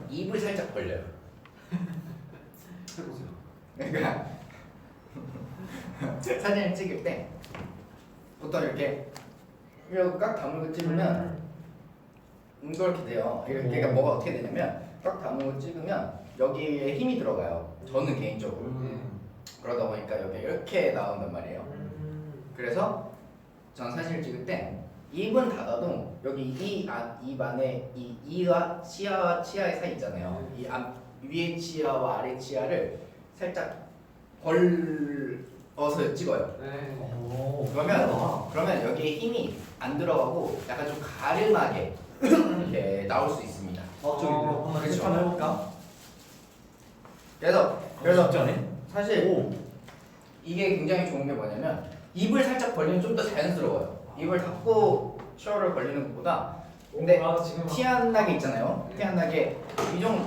입을 살짝 벌려요. 해보세요. 그러니까 사진을 찍을 때 보통 이렇게 꽉 다물고 찍으면 이렇게 돼요. 그러니까 뭐가 어떻게 되냐면 꽉 다물고 찍으면 여기에 힘이 들어가요. 저는 개인적으로 그러다 보니까 여기 이렇게 나온단 말이에요. 그래서 전 사진을 찍을 때 입은 닫아도 여기 입 안에 이 이와 치아와 치아의 사이 있잖아요. 이 위에 치아와 아래 치아를 살짝 벌어서 찍어요. 네. 그러면 여기에 힘이 안 들어가고 약간 좀 가름하게 이렇게 나올 수 있습니다. 저기 한번 그렇죠. 한번 해볼까? 그래서 진짜네? 사실 이게 굉장히 좋은 게 뭐냐면 입을 살짝 벌리면 좀 더 자연스러워요. 입을 닫고 셔를 벌리는 것보다 근데 지금 티 안 나게 있잖아요. 티 안 나게 이 정도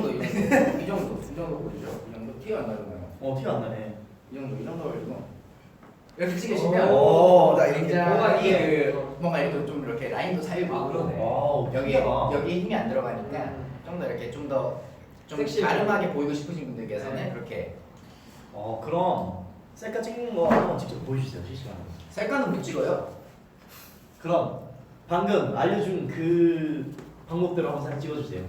보이죠? 이 정도 티가 안 나잖아요. 티가 안 나네. 이 정도 올리고 이렇게 찍으시면 나 이렇게 굉장히 뭔가 이렇게 좀 이렇게 라인도 살고 그러네. 여기에 힘이 안 들어가니까 좀 더 이렇게 좀 섹시해 가름하게 보이고 싶으신 분들께서는 그렇게 그럼 셀카 찍는 거 한번 직접 보여주세요 실시간으로. 셀카는 못 찍어요. 그럼 방금 알려준 그 방법대로 한번 사진 찍어주세요.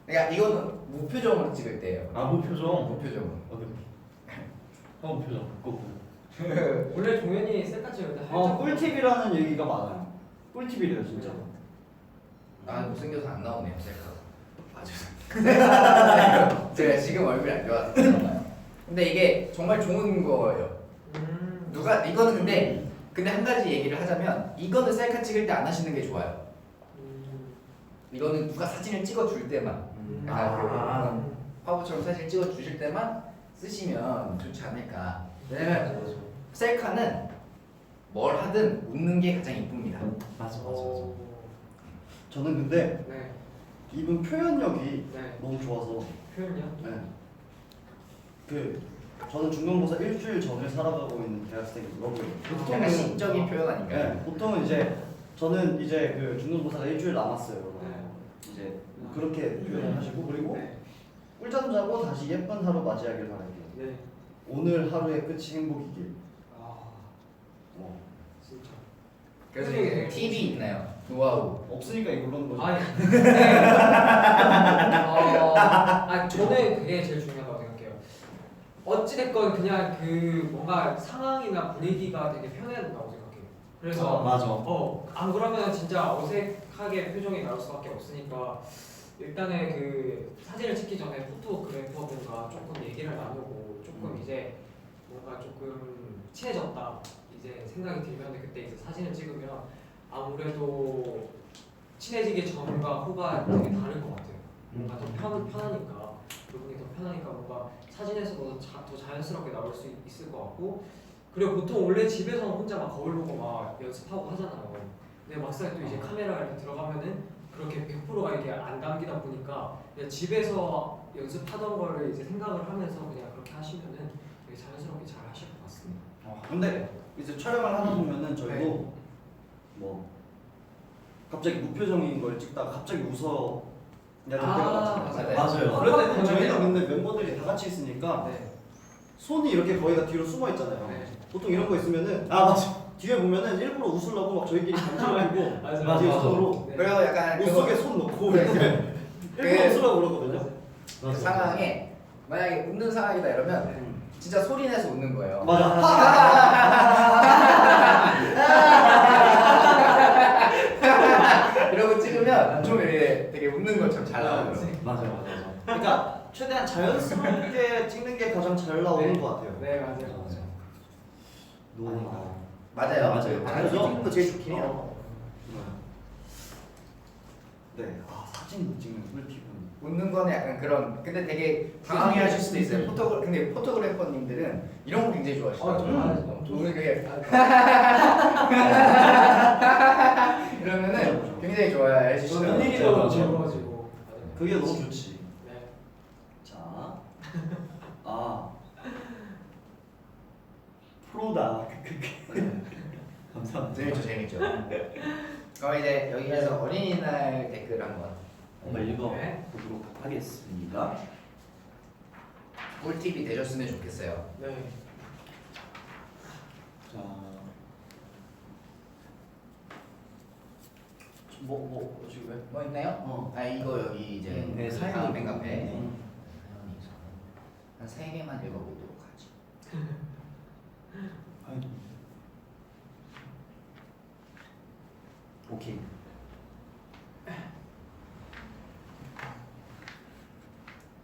그러니까 이거는 무표정으로 찍을 때예요. 무표정. 무표정으로. 오케이. 형 표정 바꾸고. 원래 종현이 셀카 찍을 때 꿀팁이라는 얘기가 많아요. 꿀팁이래요 진짜. 아 못생겨서 안 나오네요 셀카. 제가 지금 얼굴이 안 좋아서 그런가요? 근데 이게 정말 좋은 거예요. 누가 이거는 근데 한 가지 얘기를 하자면 이거는 셀카 찍을 때 안 하시는 게 좋아요. 이거는 누가 사진을 찍어 줄 때만 화보처럼 사진 찍어 주실 때만 쓰시면 좋지 않을까. 왜냐면 셀카는 뭘 하든 웃는 게 가장 이쁩니다. 맞아. 저는 근데 네. 이분 표현력이 네. 너무 좋아서. 표현이요? 네. 저는 중간고사 일주일 전을 살아가고 있는 대학생이거든요. 약간 시적인 표현 아닌가요? 네, 보통은 이제 저는 이제 그 중간고사가 일주일 남았어요. 네. 이제 그렇게 표현을 하시고 그리고 네. 꿀잠 자고 다시 예쁜 하루 맞이하길 바랄게요. 네. 오늘 하루의 끝이 행복이길. 아 어. 진짜. 그래서 이게 팁이 있나요? 노하우. 없으니까 이걸로 하는 거죠. 아니. 저는 그게 제일 중요하다고 생각해요. 어찌됐건 그냥 그 뭔가 상황이나 분위기가 되게 편해야 된다고 생각해요. 그래서 맞아. 안 그러면 진짜 어색하게 표정이 나올 수밖에 없으니까 일단은 그 사진을 찍기 전에 포토그래퍼분과 조금 얘기를 나누고 조금 이제 뭔가 조금 친해졌다 이제 생각이 들면 그때 이제 사진을 찍으면 아무래도 친해지기 전과 후가 되게 다를 것 같아요. 뭔가 더 편하니까 그분이 더 편하니까 뭔가 사진에서도 더 자연스럽게 나올 수 있을 것 같고 그리고 보통 원래 집에서는 혼자 막 거울 보고 막 연습하고 하잖아요. 근데 막상 또 이제 카메라 이렇게 들어가면은 그렇게 100%가 이게 안 담기다 보니까 그냥 집에서 연습하던 거를 이제 생각을 하면서 그냥 그렇게 하시면은 되게 자연스럽게 잘 하실 것 같습니다. 근데 이제 촬영을 하다 보면은 저희도 뭐 갑자기 무표정인 걸 찍다가 갑자기 웃어 야 때가 맞아요. 그럴 때는 저희는 근데 멤버들이 다 같이 있으니까 네. 손이 이렇게 거의 다 뒤로 숨어 있잖아요. 네. 보통 이런 거 있으면은 맞아. 뒤에 보면은 일부러 웃으려고 막 저희끼리 감정하고 맞아. 뒤에 손으로 네. 그리고 약간 옷 그거- 속에 손 넣고 이렇게 일부러 웃으려고 그러거든요. 그 상황에 만약에 웃는 상황이다 이러면 진짜 소리 내서 웃는 거예요. 이러고 찍으면 좀 이렇게 되게 웃는 것처럼 잘 나오더라고요. 맞아. 그러니까 최대한 자연스럽게 찍는 게 가장 잘 나오는 것 같아요. 네 맞아요. 맞아요. 자연스럽게 찍는 거 제일 좋긴 해요. 네. 사진 찍는 꿀팁은 웃는 거는 약간 그런 근데 되게 당황해하실 수도 있어요. 근데 포토그래퍼님들은 이런 거 굉장히 좋아하시더라고요. 오늘 그게 이러면은 굉장히 좋아해 주시더라고요. 분위기도 너무 즐거워지고. 그게 너무 좋지. 네. 자, 프로다. 네. 감사합니다. 재밌죠. 그럼 이제 여기에서 어린이날 댓글 한번 한번 읽어보도록 하겠습니다. 꿀팁이 되셨으면 좋겠어요. 네. 자, 지금 왜? 뭐 있나요? 이거 여기 이제 네, 사연이 다음 있고. 팬카페 네. 사연이 저는 한 3개만 읽어보도록 하죠. 오케이.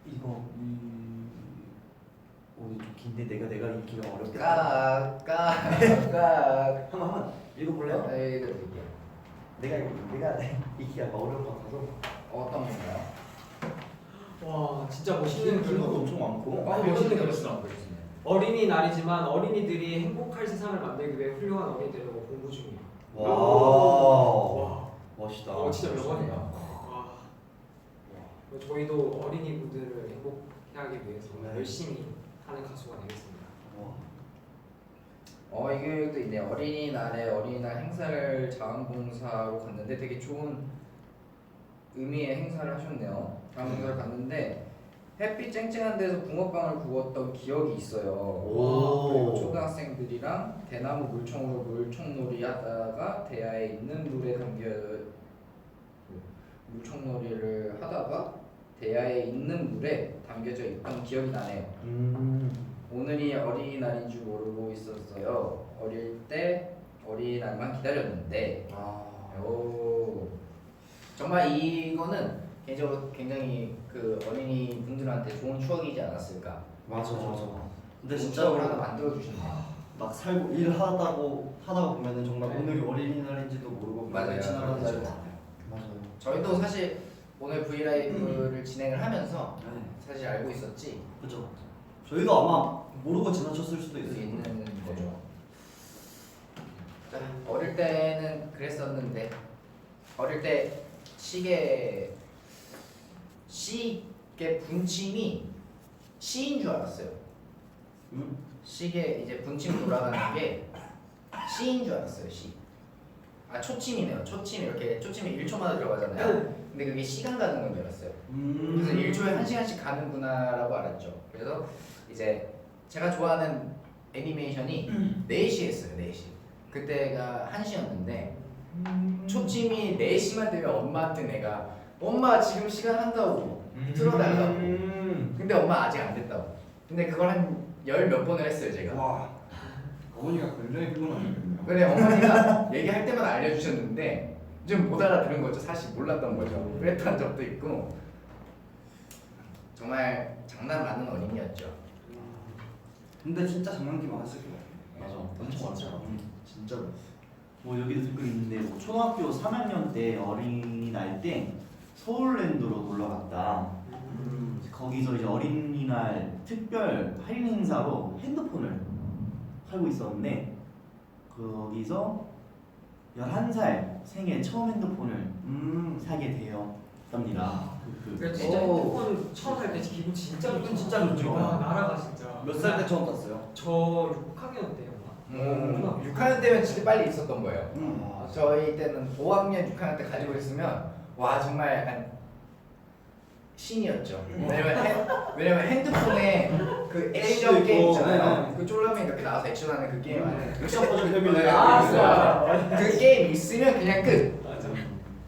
이거 오늘 좀 긴데 내가 읽기가 어렵겠다. 깍 한번 읽어볼래요? 네, 이거 드릴게요. 내가 읽기가 어려울 것 같아서. 어떤 건가요? 와 진짜 멋있는 질문도 글로 엄청 많고. 멋있는 글 글쓰 보여주시네요. 어린이날이지만 어린이들이 행복할 세상을 만들기 위해 훌륭한 어린이들과 공부 중이에요. 와. 와. 멋있다. 진짜 명언이다. 와. 저희도 어린이분들을 행복하게 하기 위해서 네. 열심히 하는 가수가 되겠습니다. 이게 또 있네. 어린이날에 어린이날 행사를 자원봉사로 갔는데 되게 좋은 의미의 행사를 하셨네요. 자원봉사를 갔는데 햇빛 쨍쨍한 데서 붕어빵을 구웠던 기억이 있어요. 오. 그리고 초등학생들이랑 대나무 물총으로 물총놀이 하다가 대야에 있는 물에 물총놀이를 하다가 대야에 있는 물에 담겨져 있던 기억이 나네요. 오늘이 어린이날인 줄 모르고 있었어요. 어릴 때 어린이날만 기다렸는데 오 정말 이거는 개인적으로 굉장히 그 어린이 분들한테 좋은 추억이지 않았을까. 맞아. 근데 좋은 진짜 추억을 하나 만들어 주셨네요. 막 살고 하다 보면은 정말 네. 오늘이 어린이날인지도 모르고 맞아요. 지나가는 줄 맞아요. 같아요. 맞아요. 저희도 사실 오늘 브이라이브를 진행을 하면서 네, 사실 알고 있었지. 그죠. 저희도 아마 모르고 지나쳤을 수도 수 있어요. 있는 거죠. 자, 어릴 때는 그랬었는데 어릴 때 시계 분침이 시인 줄 알았어요. 시계 이제 분침 돌아가는 게 시인 줄 알았어요. 시. 아 초침이네요. 초침 이렇게 초침이 1초마다 들어가잖아요. 근데 그게 시간 가는 건 줄 알았어요. 그래서 1초에 1시간씩 가는구나라고 알았죠. 그래서 이제 제가 좋아하는 애니메이션이 4시에 했어요. 4시. 그때가 1시였는데 초침이 4시만 되면 엄마한테 내가 엄마 지금 시간 한다고 틀어달라고. 근데 엄마 아직 안 됐다고. 근데 그걸 한 10몇 번을 했어요 제가. 와, 어머니가 굉장히 피곤하셨겠네요. 근데 어머니가 얘기할 때마다 알려주셨는데 좀 못 알아들은 거죠. 사실 몰랐던 거죠. 그랬던 적도 있고 정말 장난 많은 어린이였죠. 근데 진짜 장난기 많았을 것 같아요. 맞아. 엄청 많죠. 진짜로. 뭐 여기도 댓글 있는데 뭐 초등학교 3학년 때 어린이날 때 서울랜드로 놀러 갔다. 거기서 이제 어린이날 특별 할인 행사로 핸드폰을 팔고 있었는데 거기서 11살 생애 처음 핸드폰을 사게 되었답니다. 그 진짜 오. 핸드폰 처음 살 때 기분 진짜 좋죠. 기분 진짜 좋죠. 와 나라가 진짜. 몇 살 때 처음 땄어요? 저 6학년 때였나? 6학년 때면 진짜 빨리 있었던 거예요. 음. 저희 때는 5학년, 6학년 때 가지고 있으면 와 정말 약간 신이었죠. 왜냐면 핸드폰에 그 액션 있고, 게임 있잖아요. 네. 그 쫄라맨 이렇게 나와서 액션하는 그 게임 아니에요? 액션 버전 네, 때문에. 그 게임 있으면 그냥 끝. 맞아.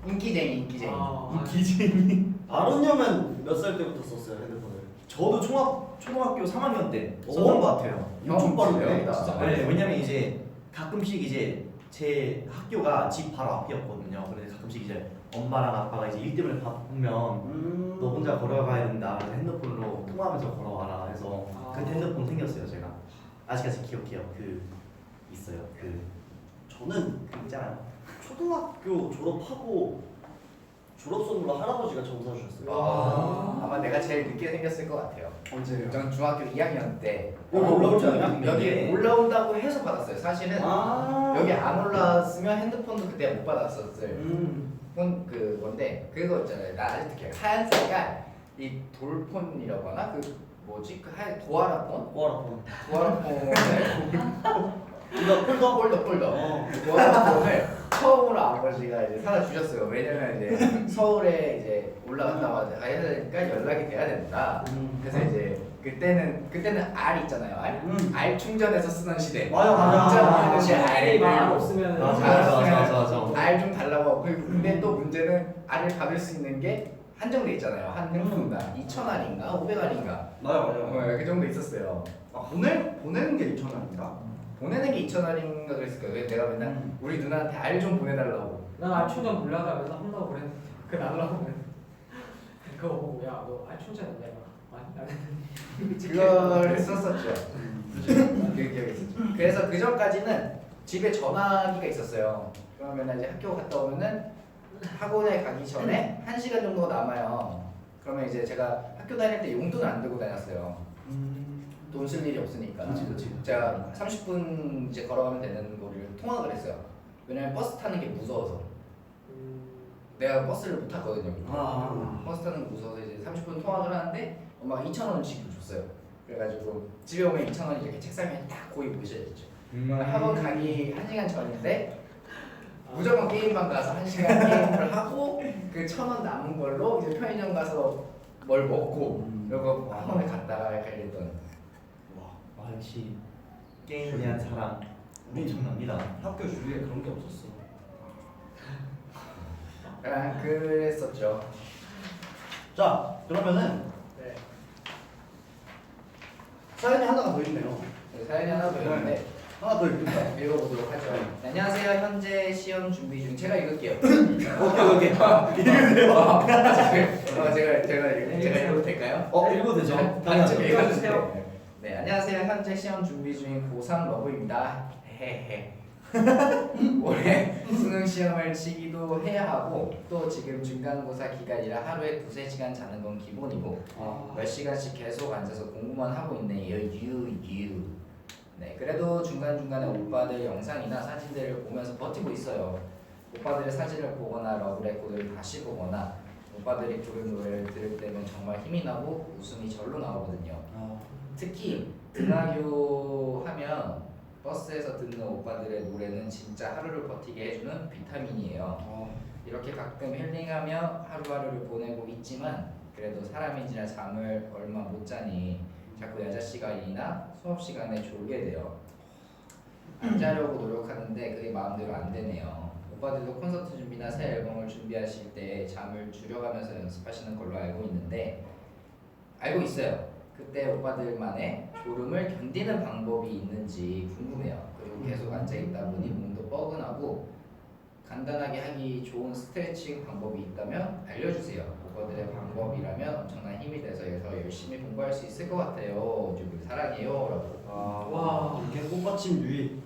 인기쟁이. 기진이. 아론 형은 몇 살 때부터 썼어요 핸드폰을? 저도 초등학교 3학년 때 오. 썼던 것 같아요. 엄청 빠르네. 대박이다. 진짜. 네, 왜냐면 이제 가끔씩 이제 제 학교가 집 바로 앞이었거든요. 그래서 가끔씩 이제 엄마랑 아빠가 이제 일 때문에 바쁘면 너 혼자 걸어가야 된다. 그래서 핸드폰으로 통화하면서 걸어와라 해서 그때 핸드폰 생겼어요. 제가 아직까지 기억해요. 그 있어요. 그 저는 있잖아요. 초등학교 졸업하고 졸업 선물로 할아버지가 저 사주셨어요. 아마 내가 제일 늦게 생겼을 것 같아요. 언제요? 전 중학교 2학년 때 올라올 줄 알았는데. 여기 올라온다고 해서 받았어요. 사실은 아. 여기 안 올라왔으면 핸드폰도 그때 못 받았었을 그건데 그거 있잖아요. 나 아직 특히 하얀 색깔 이 돌폰이라고 하나 그 뭐지 그 하얀 도화라폰 도화라폰을 이거 폴더? 폴더 도화라폰을 처음으로 아버지가 이제 사다 주셨어요. 왜냐면 이제 서울에 이제 올라갔다 가야 되니까 연락이 돼야 된다. 그래서 이제 그때는 R 있잖아요. R 충전해서 쓰는 시대. 맞아. 문자 알 R 없으면 맞아. R 좀 달라고. 근데 또 문제는 R을 받을 수 있는 게 한정돼 있잖아요. 한 행분당 2,000알인가 500알인가 맞아요. 그 정도 있었어요. 아, 보내는 게 2,000원인가? 보내는 게 2,000알인가 그랬을 거예요. 그래서 내가 맨날 우리 누나한테 R 좀 보내달라고. 난 알충전 몰라다 맨날 혼나고 그랬는데 그 날라오면 그거 보고 야너 알충전 있냐 이거 아니 나는 그걸 썼었죠. 그 기억이 있었죠. 그래서 그 전까지는 집에 전화기가 있었어요. 그러면 이제 학교 갔다 오면은 학원에 가기 전에 1시간 정도가 남아요. 그러면 이제 제가 학교 다닐 때 용돈을 안 들고 다녔어요. 돈 쓸 일이 없으니까. 그치. 제가 30분 이제 걸어가면 되는 거를 통학을 했어요. 왜냐면 버스 타는 게 무서워서. 내가 버스를 못 탔거든요. 버스 타는 게 무서워서 이제 30분 통학을 하는데 엄마가 2,000원씩을 줬어요. 그래가지고 집에 오면 2,000원이 이렇게 책상에 딱 고이 보셔야죠. 학원 가기 1시간 전인데 무조건 게임방 가서 1시간 게임을 하고 그 1,000원 남은 걸로 이제 편의점 가서 뭘 먹고 그리고 학원에 갔다가 약간 이랬던. 와 역시 게임에 대한 사랑 엄청납니다. 학교 주위에 그런 게 없었어. 그랬었죠. 자, 그러면은 네. 사연이 하나가 더 있네요. 사연이 하나 더 있는데 하나 더 있습니다. 읽어보도록 하죠. 네, 안녕하세요. 현재 시험 준비 중. 제가 읽을게요. 오케이. 제가 읽어도 될까요? 읽어도 되죠? 반쯤 네, 읽어주세요. 읽어주세요. 네, 안녕하세요. 현재 시험 준비 중인 고3 러브입니다. 헤헤. 올해 수능 시험을 치기도 해야 하고 또 지금 중간고사 기간이라 하루에 2-3시간 자는 건 기본이고 몇 시간씩 계속 앉아서 공부만 하고 있네요. 유유. 네, 그래도 중간중간에 오빠들 영상이나 사진들을 보면서 버티고 있어요. 오빠들의 사진을 보거나 러브 레코드를 다시 보거나 오빠들이 부른 노래를 들을 때면 정말 힘이 나고 웃음이 절로 나오거든요. 특히 등하교 하면 버스에서 듣는 오빠들의 노래는 진짜 하루를 버티게 해주는 비타민이에요. 이렇게 가끔 힐링하며 하루하루를 보내고 있지만 그래도 사람인지라 잠을 얼마 못 자니 자꾸 야자 시간이나 수업 시간에 졸게 돼요. 안 자려고 노력하는데 그게 마음대로 안 되네요. 오빠들도 콘서트 준비나 새 앨범을 준비하실 때 잠을 줄여가면서 연습하시는 걸로 알고 있어요. 그때 오빠들만의 졸음을 견디는 방법이 있는지 궁금해요. 그리고 계속 앉아있다 보니 몸도 뻐근하고 간단하게 하기 좋은 스트레칭 방법이 있다면 알려주세요. 오빠들의 방법이라면 엄청난 힘이 돼서 열심히 공부할 수 있을 것 같아요. 좀 사랑해요 라고. 와. 이렇게 꽃받침 유이라는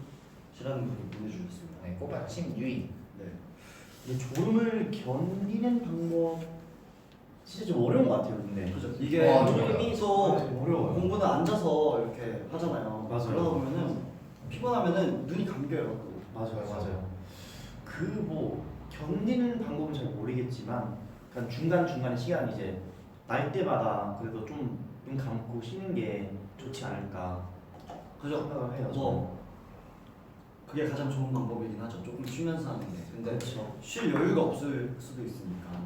분이 보내주셨습니다. 네, 꽃받침 유이. 네. 근데 졸음을 견디는 방법 진짜 좀 어려운 것 같아요. 근데 그죠. 이게 와, 졸음이 또 어려워요. 공부는 앉아서 이렇게 하잖아요. 맞아요. 그러다 보면은 피곤하면은 눈이 감겨요. 또. 맞아요. 그 뭐 견디는 방법은 잘 모르겠지만 그냥 중간 중간에 시간 이제 날 때마다 그래도 좀 눈 감고 쉬는 게 좋지 않을까 그죠. 생각을 해요. 뭐 그게 가장 좋은 방법이긴 하죠. 조금 쉬면서 하는 게. 근데 그렇죠. 쉴 여유가 없을 수도 있으니까.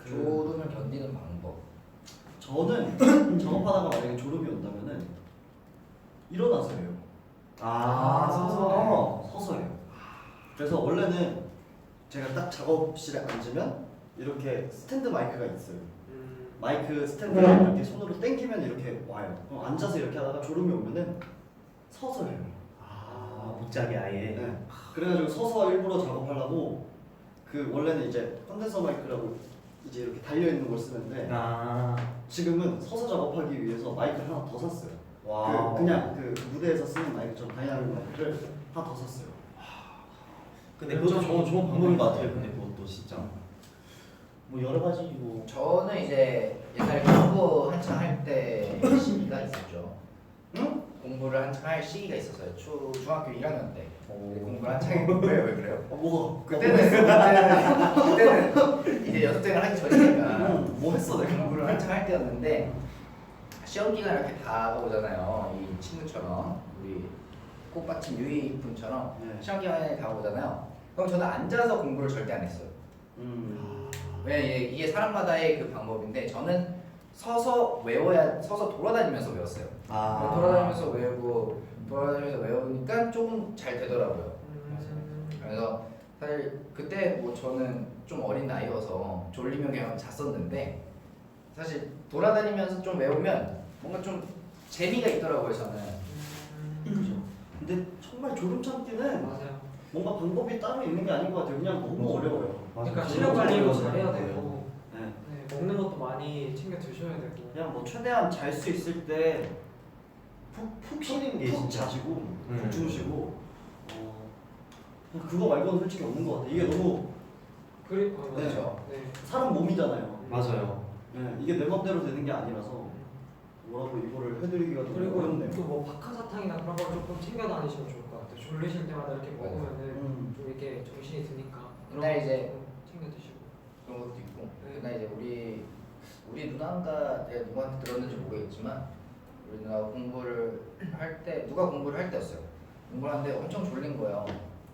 그 졸음을 견디는 방법. 저는 작업하다가 만약에 졸음이 온다면은 일어나서 해요. 서서 해요. 그래서 원래는 제가 딱 작업실에 앉으면 이렇게 스탠드 마이크가 있어요. 마이크 스탠드를 이렇게 손으로 당기면 이렇게 와요. 그럼 앉아서 이렇게 하다가 졸음이 오면은 서서 해요. 못 자게 아예. 네. 그래가지고 서서 일부러 작업하려고 그 원래는 이제 컨덴서 마이크라고 이제 이렇게 달려 있는 걸 쓰는데 지금은 서서 작업하기 위해서 마이크를 하나 더 샀어요. 그냥 그 무대에서 쓰는 마이크처럼 다이나믹 마이크를 하나 더 샀어요. 근데 그것도 좋은 방법인 것 같아요. 근데 그것도 진짜 뭐 여러 가지 뭐 저는 이제 옛날에 공부 한창 할 때 시기가 있었죠. 응? 공부를 한창 할 시기가 있었어요. 중학교 1학년 때. 공부를 한창 했는데 왜 그래요? 뭐가? 그때는 이제 연습생을 하기 전이니까 뭐 했어 내가? 공부를 한창 할 때였는데 시험 기간 이렇게 다가오잖아요. 이 친구처럼 우리 꽃받침 유이 분처럼 네. 시험 기간이 다가오잖아요. 그럼 저는 앉아서 공부를 절대 안 했어요. 왜 이게 사람마다의 그 방법인데 저는 서서 돌아다니면서 외웠어요. 돌아다니면서 외우니까 조금 잘 되더라고요. 그래서 사실 그때 뭐 저는 좀 어린 나이여서 졸리면 그냥 잤었는데 사실 돌아다니면서 좀 외우면 뭔가 좀 재미가 있더라고요 저는. 그죠. 근데 정말 졸음 참기는 맞아요. 뭔가 방법이 따로 있는 게 아닌 것 같아요. 그냥 너무 어려워요. 그러니까 체력 관리도 잘해야 되고 네. 네, 먹는 것도 많이 챙겨 드셔야 되고. 그냥 뭐 최대한 잘 수 있을 때 푹 쉬는 게 푹 진짜 자시고 푹 주무시고 그냥 그거 말고는 솔직히 없는 것 같아요. 이게 너무 그리고 네. 네. 사람 몸이잖아요. 맞아요. 네, 이게 내 맘대로 되는 게 아니라서 뭐라고 이거를 해드리기가 좀 그리고 어렵네요. 또 뭐 박하사탕이나 그런 걸 조금 챙겨 다니시면 좋을 것 같아요. 졸리실 때마다 이렇게 먹으면은 좀 이렇게 정신이 드니까. 그날 이제 챙겨 드시고. 그런 것도 있고 네. 그날 이제 우리 누나가 내가 누구한테 들었는지 모르겠지만 우리 누나가 공부를 할 때 누가 공부를 할 때였어요. 공부를 하는데 엄청 졸린 거예요.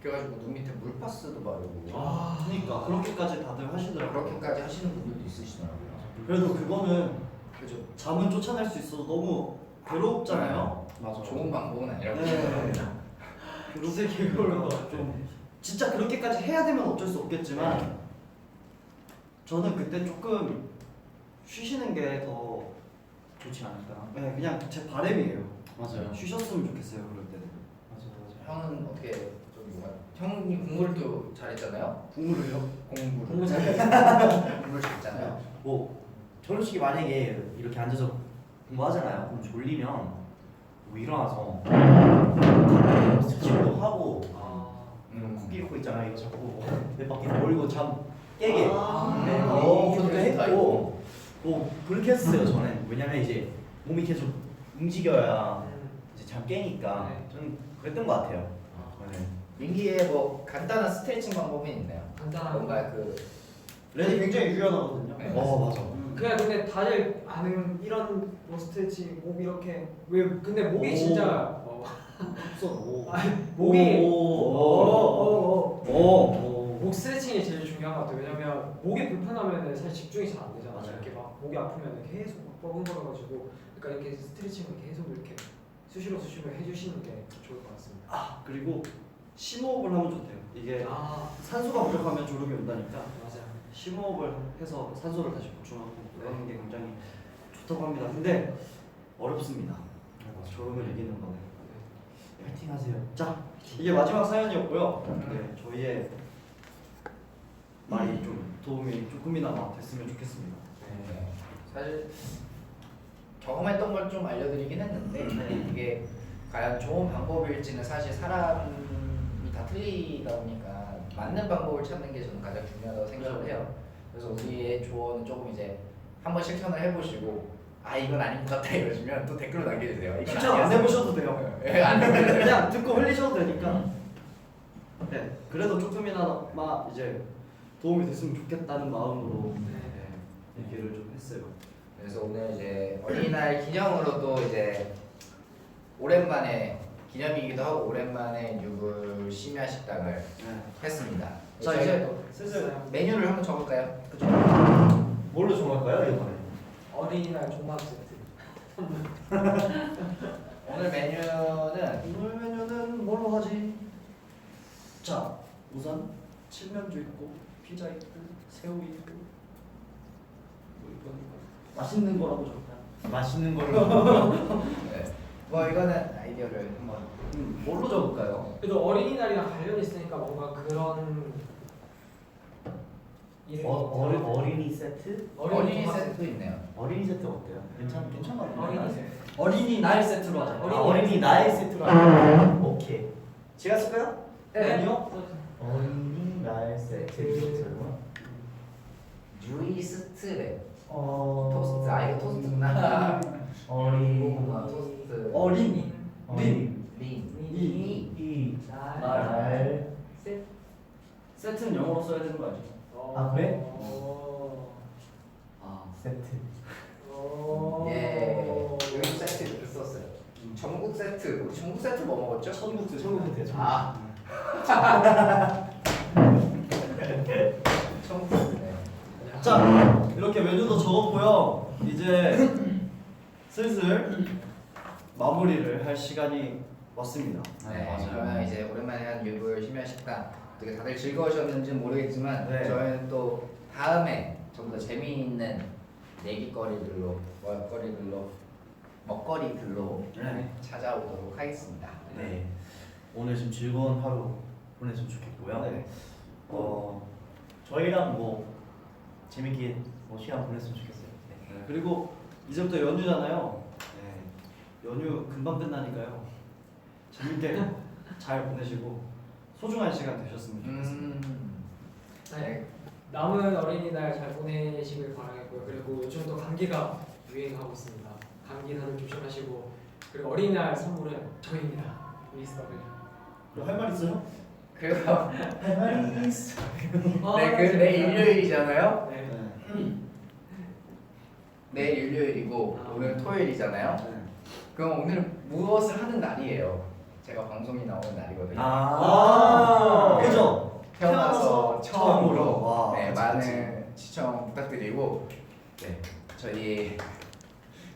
그래가지고 눈 밑에 물파스도 바르고 그러니까 그렇게까지 다들 하시더라고요. 그렇게까지 하시는 분들도 있으시더라고요. 그래도 그거는 그죠. 잠은 쫓아낼 수 있어서 너무 괴롭잖아요. 맞아. 좋은 방법은 아니라고 네. 생각합니다. 괴롭게 좀 진짜 그렇게까지 해야 되면 어쩔 수 없겠지만 저는 그때 조금 쉬시는 게 더 좋지 않을까. 네, 그냥 제 바람이에요. 맞아요. 쉬셨으면 좋겠어요 그럴 때는. 맞아. 형은 어떻게 좀 뭐가? 형이 공부를 또 잘했잖아요. 국물을요? 공부 잘 공부를 잘했잖아요. 뭐 저런 식이 만약에 이렇게 앉아서 공부하잖아요. 그럼 졸리면 뭐 일어나서 스트레칭도 하고 코끼리 코 있잖아요. 이거 자꾸 몇 바퀴 돌고 잠 깨게. 아. 네, 그렇게 했고 뭐 그렇게 했어요 저는. 왜냐면 이제 몸이 계속 움직여야 이제 잠 깨니까 네. 저는 그랬던 것 같아요. 네. 민기의 뭐 간단한 스트레칭 방법이 있나요? 간단한 뭔가 그 레디 굉장히 유연하거든요. 네. 맞아. 그냥 근데 다들 아는 이런 뭐 스트레칭 목 이렇게 왜 근데 목이 오. 진짜 없어. 목이 오. 목 스트레칭이 제일 중요한 것 같아요. 왜냐면 목이 불편하면 사실 집중이 잘 안 되잖아요. 맞아요. 이렇게 막 목이 아프면 계속 막 뻐근거려가지고 그러니까 이렇게 스트레칭을 계속 이렇게 수시로 해주시는 게 좋을 것 같습니다. 아 그리고 심호흡을 하면 좋대요. 이게 아 산소가 부족하면 졸음이 온다니까. 맞아요. 심호흡을 해서 산소를 다시 보충하고 그러는 게 굉장히 좋다고 합니다. 근데 어렵습니다. 졸음을 이기는 거는. 파이팅 하세요. 자 이게 마지막 사연이었고요. 네, 저희의 말이 좀 도움이 조금이나마 됐으면 좋겠습니다. 네. 사실 경험했던 걸 좀 알려드리긴 했는데 이게 과연 좋은 방법일지는 사실 사람이 다 틀리다 보니까 맞는 방법을 찾는 게 저는 가장 중요하다고 생각을 해요. 그래서 우리의 조언은 조금 이제 한번 실천을 해보시고 아 이건 아닌 것 같다 이러시면 또 댓글로 남겨주세요. 이건 실천 안 아니었어요. 해보셔도 돼요. 예, 안 해보셔도 돼요. 그냥 듣고 흘리셔도 되니까. 네, 그래도 조금이나마 이제 도움이 됐으면 좋겠다는 마음으로 네. 얘기를 좀 했어요. 그래서 오늘 이제 어린이날 기념으로 또 이제 오랜만에 기념이기도 하고 오랜만에 유불 심야 식당을 네. 했습니다. 자 저희가 이제 또 슬슬 메뉴를 한번 적을까요? 뭘로 정할까요 이번에? 어린이날 종합 세트. 오늘 메뉴는 오늘 메뉴는 뭘로 하지? 자 우선 칠면조 있고 피자 있고 새우 있고 뭐 이건 맛있는 거라고 적을까요? 맛있는 걸로. 네. 뭐 이거는 아이디어를 한번 뭘로 적을까요? 그래도 어린이날이랑 관련이 있으니까 뭔가 그런 이름이 어린이 세트? 어린이 종합 세트도 있네요. 어린이 세트 어때요? 괜찮아요. 어린이 세트. 어린이날 세트로 하자. 어린이 나의 세트로 하자. 오케이. 제가 쓸까요? 네. 아니요. 어린이 나의 세트. 주이스트랩 토스트. 아 이거 토스트구나. 어린이 토스트. 어린이. 어린 이. 이 날. 세트. 세트는 영어로 써야 되는 거 알죠? 아, 그래? 아 세트. 예. 여기 세트 이렇게 썼어요. 전국 세트. 우리 전국 세트 뭐 먹었죠? 천국 천국 세트. 아. 전국 세트네. 자 이렇게 메뉴도 적었고요. 이제 슬슬 마무리를 할 시간이 왔습니다. 네, 그러면 이제 오랜만에 한 유불 심야 식당 어떻게 다들 즐거우셨는지는 모르겠지만 네. 저희는 또 다음에 좀 더 재미있는 얘기거리들로 먹거리들로 네. 찾아오도록 하겠습니다. 네. 오늘 좀 즐거운 하루 보냈으면 좋겠고요. 네. 저희랑 뭐 재밌게 뭐 시간 보냈으면 좋겠어요. 네. 네, 그리고 이제부터 연휴잖아요. 네. 연휴 금방 끝나니까요. 재밌게 잘 보내시고 소중한 시간 되셨으면 좋겠습니다. 네. 남은 어린이날 잘 보내시길 바라겠고요. 그리고 요즘 또 감기가 유행하고 있습니다. 감기 다들 조심하시고 그리고 어린이날 선물은 저희입니다. 미스터블. 그럼 할 말 있어요? 그래서 할 말이 있어. 네, 그 내일 일요일이잖아요. 네. 내일 일요일이고 오늘 토요일이잖아요. 그럼 오늘 무엇을 하는 날이에요? 제가 방송이 나오는 날이거든요. 그죠? 태어나서 처음으로 와, 네, 그치, 많은 시청 부탁드리고 네, 저희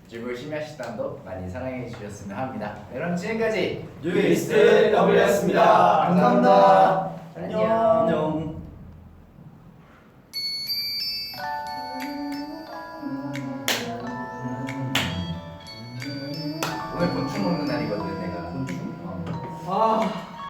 유불 심야 식당도 많이 사랑해 주셨으면 합니다. 네, 그럼 지금까지 뉴이스트 W였습니다. 감사합니다.